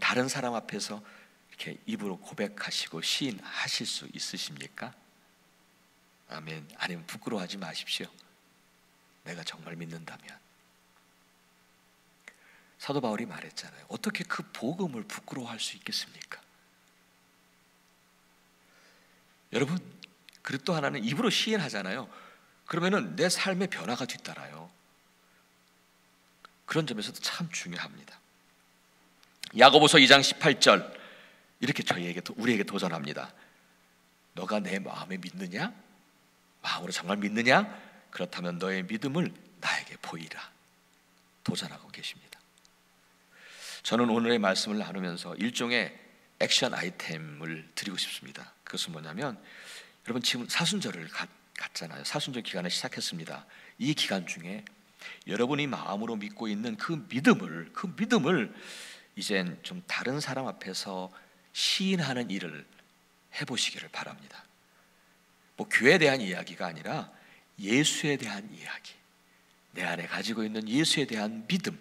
다른 사람 앞에서 이렇게 입으로 고백하시고 시인하실 수 있으십니까? 아멘. 아니면 부끄러워하지 마십시오. 내가 정말 믿는다면. 사도 바울이 말했잖아요. 어떻게 그 복음을 부끄러워할 수 있겠습니까? 여러분, 그리고 또 하나는 입으로 시인하잖아요. 그러면은 내 삶의 변화가 뒤따라요. 그런 점에서도 참 중요합니다. 야고보서 2장 18절 이렇게 우리에게 도전합니다. 너가 내 마음에 믿느냐? 마음으로 정말 믿느냐? 그렇다면 너의 믿음을 나에게 보이라. 도전하고 계십니다. 저는 오늘의 말씀을 나누면서 일종의 액션 아이템을 드리고 싶습니다. 그것은 뭐냐면, 여러분 지금 사순절을 갔잖아요. 사순절 기간을 시작했습니다. 이 기간 중에 여러분이 마음으로 믿고 있는 그 믿음을 이젠 좀 다른 사람 앞에서 시인하는 일을 해보시기를 바랍니다. 뭐 교회에 대한 이야기가 아니라 예수에 대한 이야기, 내 안에 가지고 있는 예수에 대한 믿음,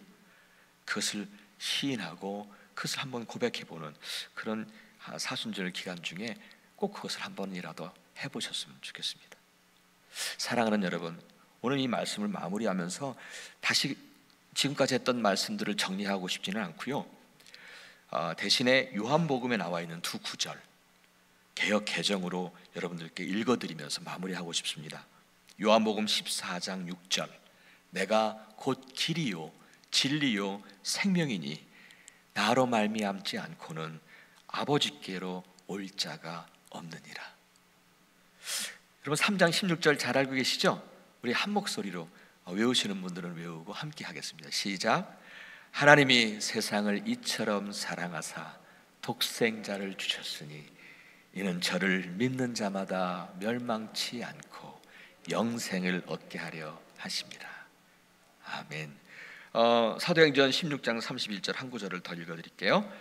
그것을 시인하고 그것을 한번 고백해보는 그런 사순절 기간 중에 꼭 그것을 한 번이라도 해보셨으면 좋겠습니다. 사랑하는 여러분, 오늘 이 말씀을 마무리하면서 다시 지금까지 했던 말씀들을 정리하고 싶지는 않고요. 대신에 요한복음에 나와 있는 두 구절 개역 개정으로 여러분들께 읽어드리면서 마무리하고 싶습니다. 요한복음 14장 6절, 내가 곧 길이요 진리요 생명이니 나로 말미암지 않고는 아버지께로 올 자가 없느니라. 여러분 3장 16절 잘 알고 계시죠? 우리 한 목소리로 외우시는 분들은 외우고 함께 하겠습니다. 시작. 하나님이 세상을 이처럼 사랑하사 독생자를 주셨으니 이는 저를 믿는 자마다 멸망치 않고 영생을 얻게 하려 하심이라. 아멘. 사도행전 16장 31절 한 구절을 더 읽어드릴게요.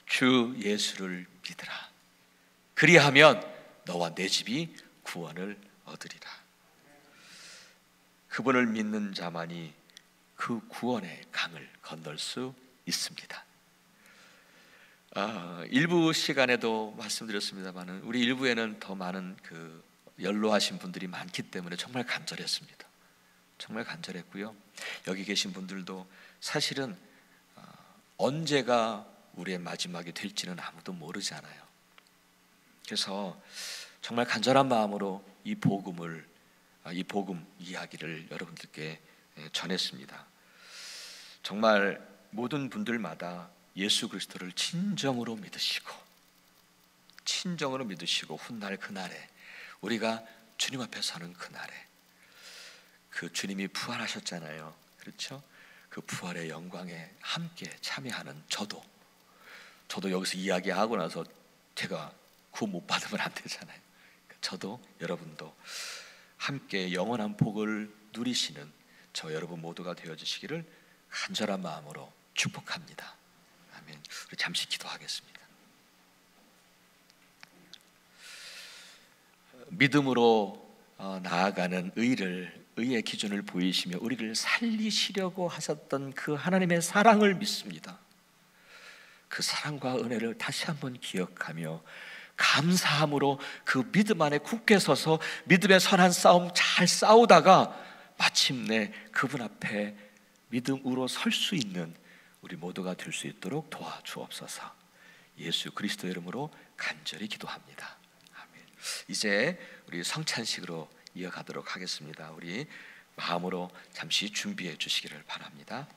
주 예수를 믿으라. 그리하면 너와 내 집이 구원을 얻으리라. 그분을 믿는 자만이 그 구원의 강을 건널 수 있습니다. 일부 시간에도 말씀드렸습니다만 우리 일부에는 더 많은 연로하신 분들이 많기 때문에 정말 간절했습니다. 정말 간절했고요. 여기 계신 분들도 사실은 언제가 우리의 마지막이 될지는 아무도 모르잖아요. 그래서 정말 간절한 마음으로 이 복음 이야기를 여러분들께 전했습니다. 정말 모든 분들마다 예수 그리스도를 진정으로 믿으시고 훗날 그날에 우리가 주님 앞에 서는 그날에 그 주님이 부활하셨잖아요. 그렇죠? 그 부활의 영광에 함께 참여하는 저도 여기서 이야기하고 나서 제가 구원 못 받으면 안 되잖아요. 저도 여러분도 함께 영원한 복을 누리시는 저 여러분 모두가 되어주시기를 간절한 마음으로 축복합니다. 아멘. 우리 잠시 기도하겠습니다. 믿음으로 나아가는 의의 기준을 보이시며 우리를 살리시려고 하셨던 그 하나님의 사랑을 믿습니다. 그 사랑과 은혜를 다시 한번 기억하며 감사함으로 그 믿음 안에 굳게 서서 믿음의 선한 싸움 잘 싸우다가 마침내 그분 앞에 믿음으로 설 수 있는 우리 모두가 될 수 있도록 도와주옵소서. 예수 그리스도의 이름으로 간절히 기도합니다. 아멘. 이제 우리 성찬식으로 이어가도록 하겠습니다. 우리 마음으로 잠시 준비해 주시기를 바랍니다.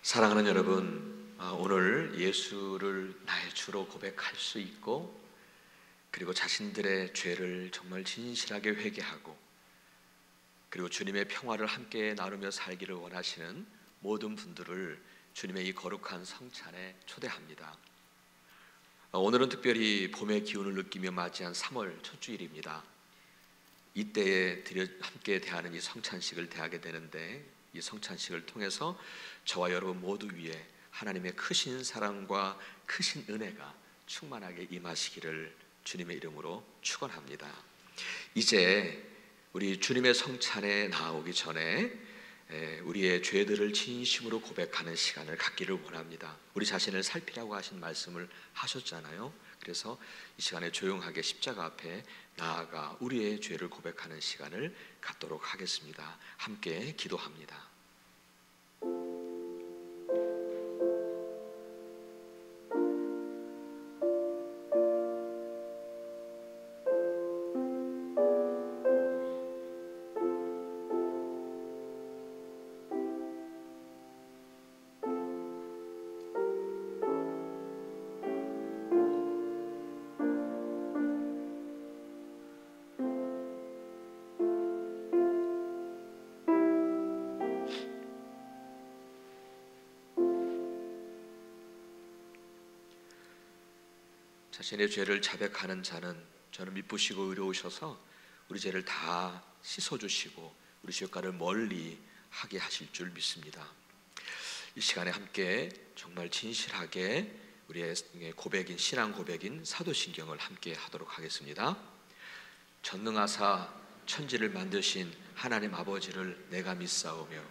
사랑하는 여러분, 오늘 예수를 나의 주로 고백할 수 있고 그리고 자신들의 죄를 정말 진실하게 회개하고 그리고 주님의 평화를 함께 나누며 살기를 원하시는 모든 분들을 주님의 이 거룩한 성찬에 초대합니다. 오늘은 특별히 봄의 기운을 느끼며 맞이한 3월 첫 주일입니다. 이때에 함께 대하는 이 성찬식을 대하게 되는데 이 성찬식을 통해서 저와 여러분 모두 위에 하나님의 크신 사랑과 크신 은혜가 충만하게 임하시기를 주님의 이름으로 축원합니다. 이제 우리 주님의 성찬에 나오기 전에 우리의 죄들을 진심으로 고백하는 시간을 갖기를 원합니다. 우리 자신을 살피라고 하신 말씀을 하셨잖아요. 그래서 이 시간에 조용하게 십자가 앞에 나아가 우리의 죄를 고백하는 시간을 갖도록 하겠습니다. 함께 기도합니다. 자신의 죄를 자백하는 자는 저는 미쁘시고 의로우셔서 우리 죄를 다 씻어주시고 우리 죄가를 멀리 하게 하실 줄 믿습니다. 이 시간에 함께 정말 진실하게 우리의 고백인 신앙 고백인 사도신경을 함께 하도록 하겠습니다. 전능하사 천지를 만드신 하나님 아버지를 내가 믿사오며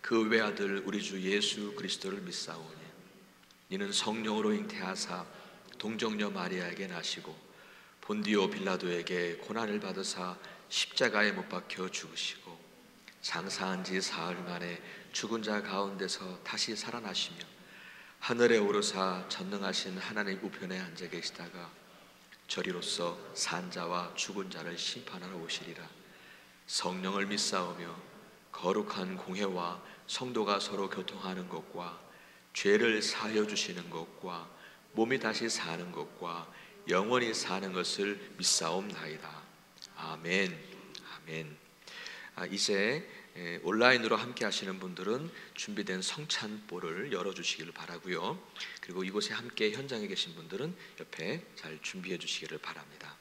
그 외아들 우리 주 예수 그리스도를 믿사오니 이는 성령으로 잉태하사 동정녀 마리아에게 나시고 본디오 빌라도에게 고난을 받으사 십자가에 못 박혀 죽으시고 장사한 지 사흘 만에 죽은 자 가운데서 다시 살아나시며 하늘에 오르사 전능하신 하나님 우편에 앉아 계시다가 저리로서 산 자와 죽은 자를 심판하러 오시리라. 성령을 믿사오며 거룩한 공회와 성도가 서로 교통하는 것과 죄를 사하여 주시는 것과 몸이 다시 사는 것과 영원히 사는 것을 믿사옵나이다. 아멘. 아멘. 이제 온라인으로 함께 하시는 분들은 준비된 성찬볼을 열어주시기를 바라고요. 그리고 이곳에 함께 현장에 계신 분들은 옆에 잘 준비해 주시기를 바랍니다.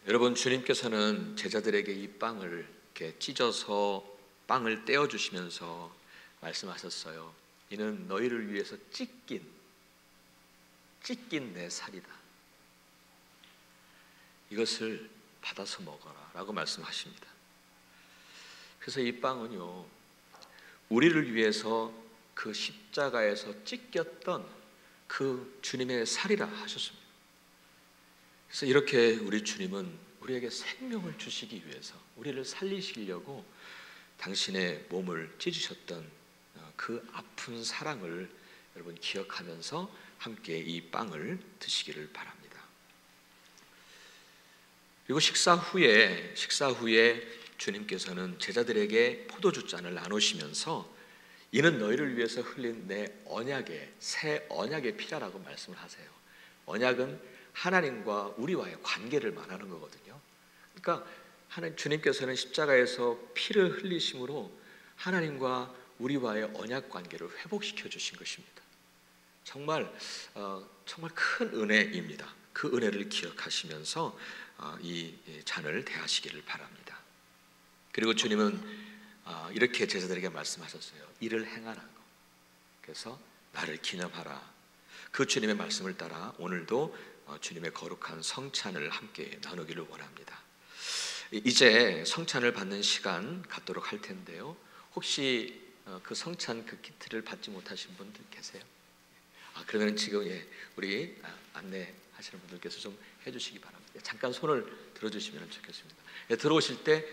여러분, 주님께서는 제자들에게 이 빵을 이렇게 찢어서 빵을 떼어 주시면서 말씀하셨어요. 이는 너희를 위해서 찢긴 내 살이다. 이것을 받아서 먹어라 라고 말씀하십니다. 그래서 이 빵은요, 우리를 위해서 그 십자가에서 찢겼던 그 주님의 살이라 하셨습니다. 그래서 이렇게 우리 주님은 우리에게 생명을 주시기 위해서, 우리를 살리시려고 당신의 몸을 찢으셨던 그 아픈 사랑을 여러분 기억하면서 함께 이 빵을 드시기를 바랍니다. 그리고 식사 후에 주님께서는 제자들에게 포도주 잔을 나누시면서 이는 너희를 위해서 흘린 내 언약의, 새 언약의 피라라고 말씀을 하세요. 언약은 하나님과 우리와의 관계를 말하는 거거든요. 그러니까 주님께서는 십자가에서 피를 흘리심으로 하나님과 우리와의 언약 관계를 회복시켜 주신 것입니다. 정말 큰 은혜입니다. 그 은혜를 기억하시면서 이 잔을 대하시기를 바랍니다. 그리고 주님은 이렇게 제자들에게 말씀하셨어요. 이를 행하라고. 그래서 나를 기념하라. 그 주님의 말씀을 따라 오늘도 주님의 거룩한 성찬을 함께 나누기를 원합니다. 이제 성찬을 받는 시간 갖도록 할 텐데요. 혹시 그 성찬 그 키트를 받지 못하신 분들 계세요? 그러면 지금 우리 안내하시는 분들께서 좀 해주시기 바랍니다. 잠깐 손을 들어주시면 좋겠습니다. 들어오실 때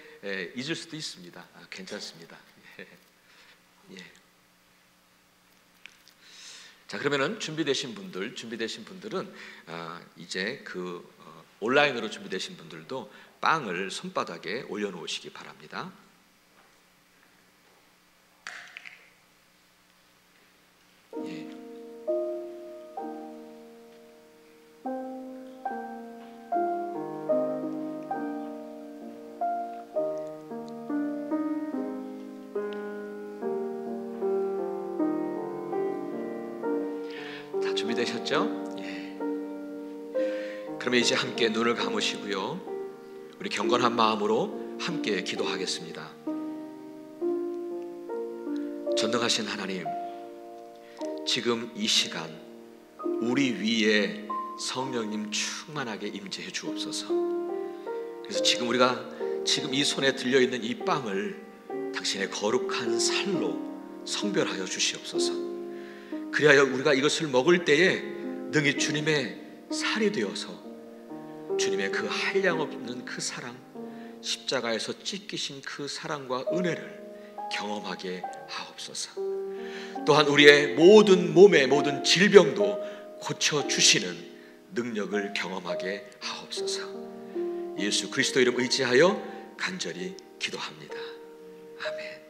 잊을 수도 있습니다. 괜찮습니다. 예. 자, 그러면은 준비되신 분들은 이제 그 온라인으로 준비되신 분들도 빵을 손바닥에 올려놓으시기 바랍니다. 예. 다 준비되셨죠? 예. 그러면 이제 함께 눈을 감으시고요. 우리 경건한 마음으로 함께 기도하겠습니다. 전능하신 하나님, 지금 이 시간 우리 위에 성령님 충만하게 임재해 주옵소서. 그래서 지금 우리가 이 손에 들려있는 이 빵을 당신의 거룩한 살로 성별하여 주시옵소서. 그리하여 우리가 이것을 먹을 때에 능히 주님의 살이 되어서 주님의 그 한량없는 그 사랑, 십자가에서 찢기신 그 사랑과 은혜를 경험하게 하옵소서. 또한 우리의 모든 몸의 모든 질병도 고쳐주시는 능력을 경험하게 하옵소서. 예수 그리스도 이름 의지하여 간절히 기도합니다. 아멘.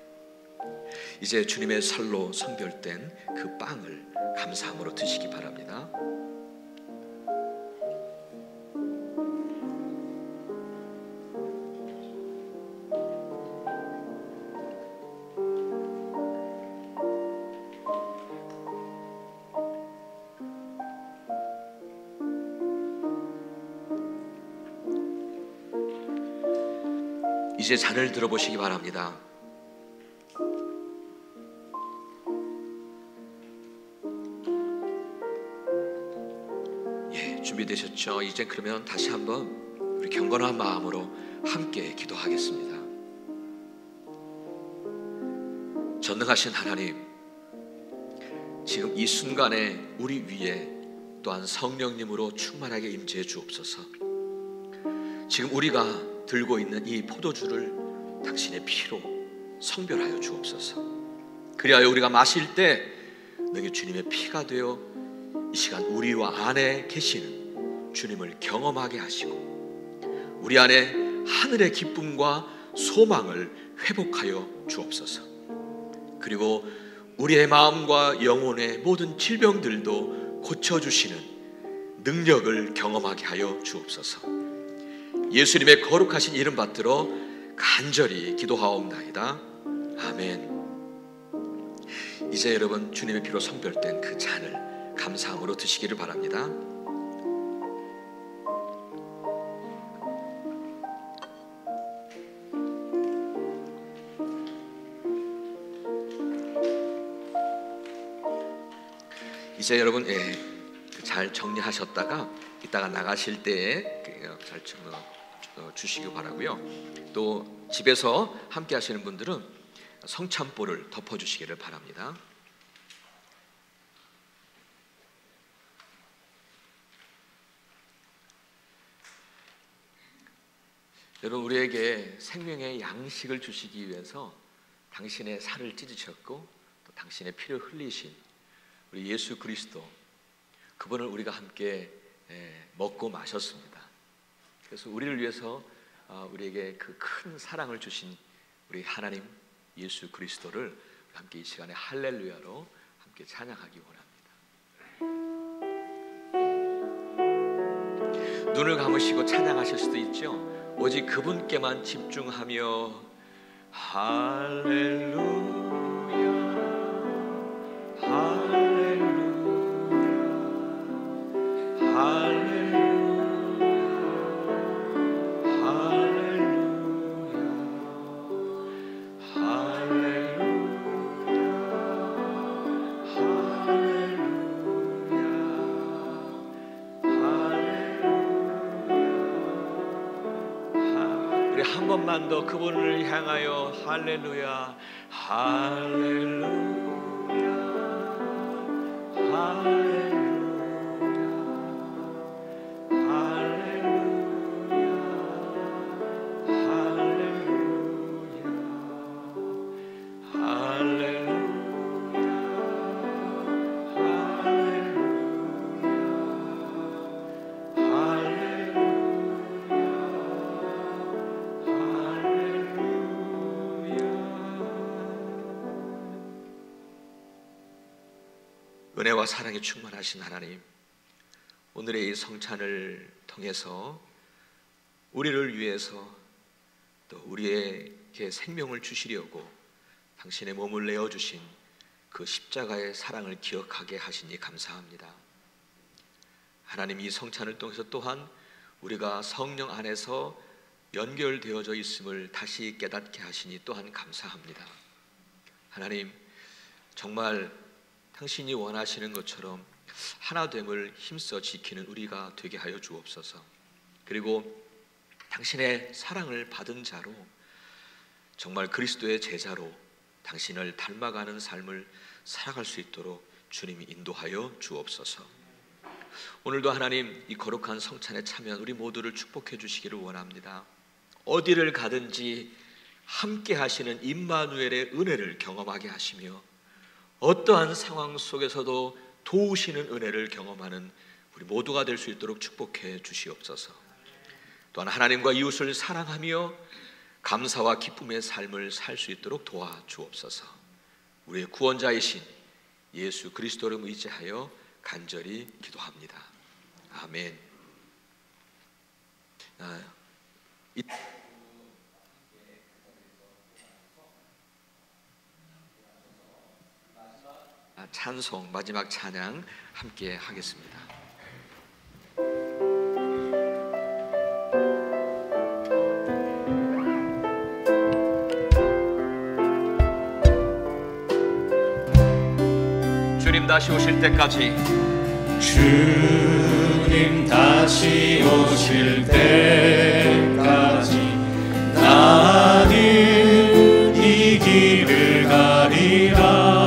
이제 주님의 살로 성별된 그 빵을 감사함으로 드시기 바랍니다. 이제 잔을 들어보시기 바랍니다. 예, 준비되셨죠? 이제 그러면 다시 한번 우리 경건한 마음으로 함께 기도하겠습니다. 전능하신 하나님, 지금 이 순간에 우리 위에 또한 성령님으로 충만하게 임재해 주옵소서. 지금 우리가 들고 있는 이 포도주를 당신의 피로 성별하여 주옵소서. 그리하여 우리가 마실 때 능히 주님의 피가 되어 이 시간 우리와 안에 계시는 주님을 경험하게 하시고 우리 안에 하늘의 기쁨과 소망을 회복하여 주옵소서. 그리고 우리의 마음과 영혼의 모든 질병들도 고쳐주시는 능력을 경험하게 하여 주옵소서. 예수님의 거룩하신 이름 받들어 간절히 기도하옵나이다. 아멘. 이제 여러분 주님의 피로 성별된 그 잔을 감사함으로 드시기를 바랍니다. 이제 여러분 잘 정리하셨다가 이따가 나가실 때에 잘 주시기 바라고요. 또 집에서 함께 하시는 분들은 성찬볼을 덮어주시기를 바랍니다. 여러분, 우리에게 생명의 양식을 주시기 위해서 당신의 살을 찢으셨고 또 당신의 피를 흘리신 우리 예수 그리스도, 그분을 우리가 함께 먹고 마셨습니다. 그래서 우리를 위해서 우리에게 그 큰 사랑을 주신 우리 하나님 예수 그리스도를 함께 이 시간에 할렐루야로 함께 찬양하기 원합니다. 눈을 감으시고 찬양하실 수도 있죠. 오직 그분께만 집중하며 할렐루야 할렐루야 할렐루야 한 번만 더 그분을 향하여 할렐루야 할렐루야 할렐루야 은혜와 사랑이 충만하신 하나님, 오늘의 이 성찬을 통해서 우리를 위해서 또 우리에게 생명을 주시려고 당신의 몸을 내어주신 그 십자가의 사랑을 기억하게 하시니 감사합니다. 하나님, 이 성찬을 통해서 또한 우리가 성령 안에서 연결되어져 있음을 다시 깨닫게 하시니 또한 감사합니다. 하나님, 정말 당신이 원하시는 것처럼 하나됨을 힘써 지키는 우리가 되게 하여 주옵소서. 그리고 당신의 사랑을 받은 자로 정말 그리스도의 제자로 당신을 닮아가는 삶을 살아갈 수 있도록 주님이 인도하여 주옵소서. 오늘도 하나님, 이 거룩한 성찬에 참여한 우리 모두를 축복해 주시기를 원합니다. 어디를 가든지 함께 하시는 임마누엘의 은혜를 경험하게 하시며 어떠한 상황 속에서도 도우시는 은혜를 경험하는 우리 모두가 될 수 있도록 축복해 주시옵소서. 또한 하나님과 이웃을 사랑하며 감사와 기쁨의 삶을 살 수 있도록 도와주옵소서. 우리의 구원자이신 예수 그리스도를 의지하여 간절히 기도합니다. 아멘. 찬송, 마지막 찬양 함께 하겠습니다. 주님 다시 오실 때까지, 주님 다시 오실 때까지 나는 이 길을 가리라.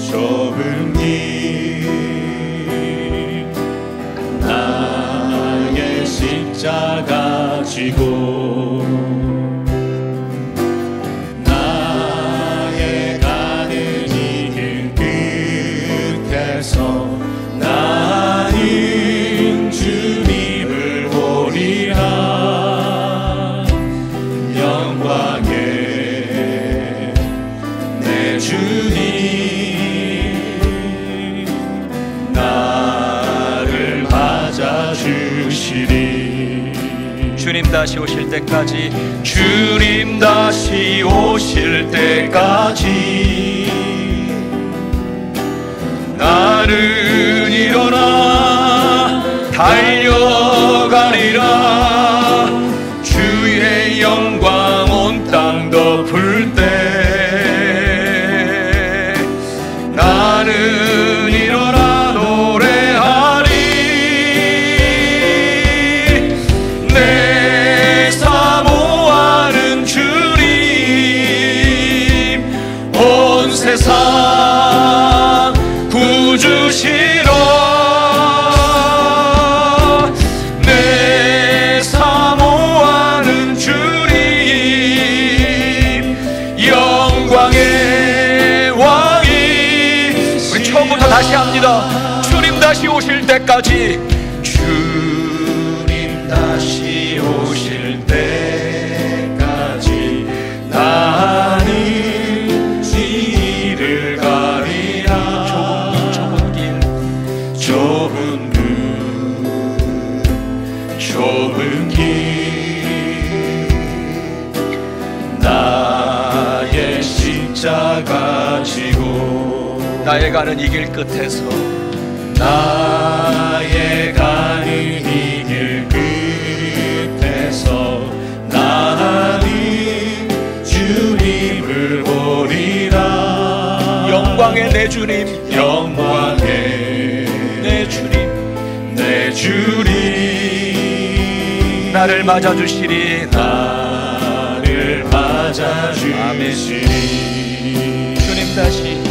좁은 길 나의 십자가 지고 나의 가는 이 길 끝에서 나는 주님을 보리라. 영광의 내 주님 나를 맞아주시리. 주님 다시 오실 때까지, 주님 다시 오실 때까지 나는 일어나 달려가리라. 주의 영광 온 땅 덮을 때 나는 일어나 노래하리. 내 사모하는 주님 온 세상 구주시러 다시 오실 때까지, 주님 다시 오실 때까지 나는 길을 가리라. 좁은 길 나의 십자가 지고 나의 가는 이 길 끝에서 나의 가는 이 길 끝에서 나는 주님을 보리라. 영광의 내 주님, 영광의 내 주님, 내 주님 나를 맞아주시리. 나를 맞아주시리.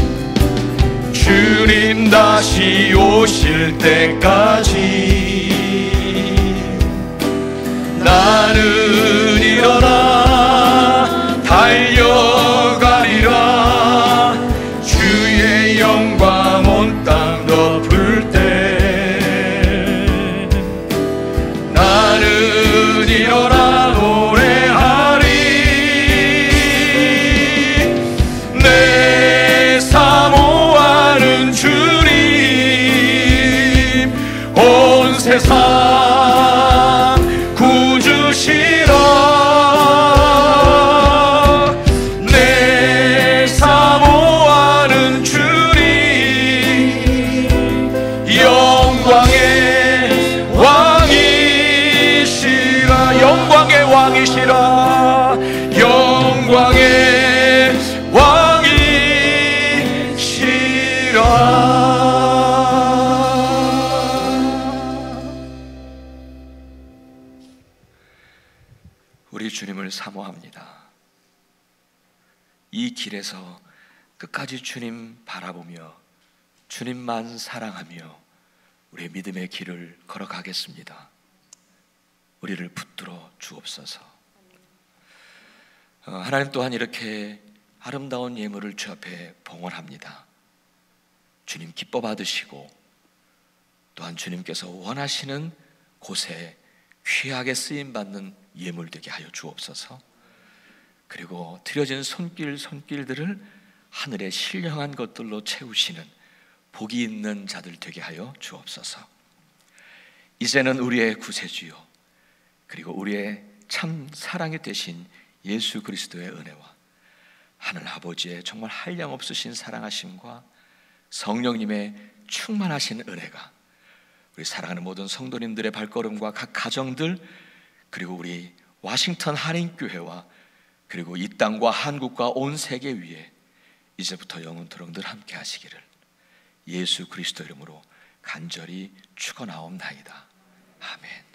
주님 다시 오실 때까지 나는 일어나 달려가리라. 주의 영광 온 땅 덮을 때 나는 일어나 노래하리. 내 사모하는 주님 온 세상 구주시라. 내 사모하는 주님 영광의 왕이시라. 영광의 왕이시라. 영광의 왕이시라. 우리 주님을 사모합니다. 이 길에서 끝까지 주님 바라보며 주님만 사랑하며 우리의 믿음의 길을 걸어가겠습니다. 우리를 붙들어 주옵소서. 하나님 또한 이렇게 아름다운 예물을 주 앞에 봉헌합니다. 주님 기뻐 받으시고 또한 주님께서 원하시는 곳에 귀하게 쓰임받는 예물 되게 하여 주옵소서. 그리고 드려진 손길들을 하늘의 신령한 것들로 채우시는 복이 있는 자들 되게 하여 주옵소서. 이제는 우리의 구세주요 그리고 우리의 참 사랑이 되신 예수 그리스도의 은혜와 하늘 아버지의 정말 한량없으신 사랑하심과 성령님의 충만하신 은혜가 우리 사랑하는 모든 성도님들의 발걸음과 각 가정들, 그리고 우리 워싱턴 한인교회와 그리고 이 땅과 한국과 온 세계 위에 이제부터 영원토록 늘 함께 하시기를 예수 그리스도 이름으로 간절히 축원하옵나이다. 아멘.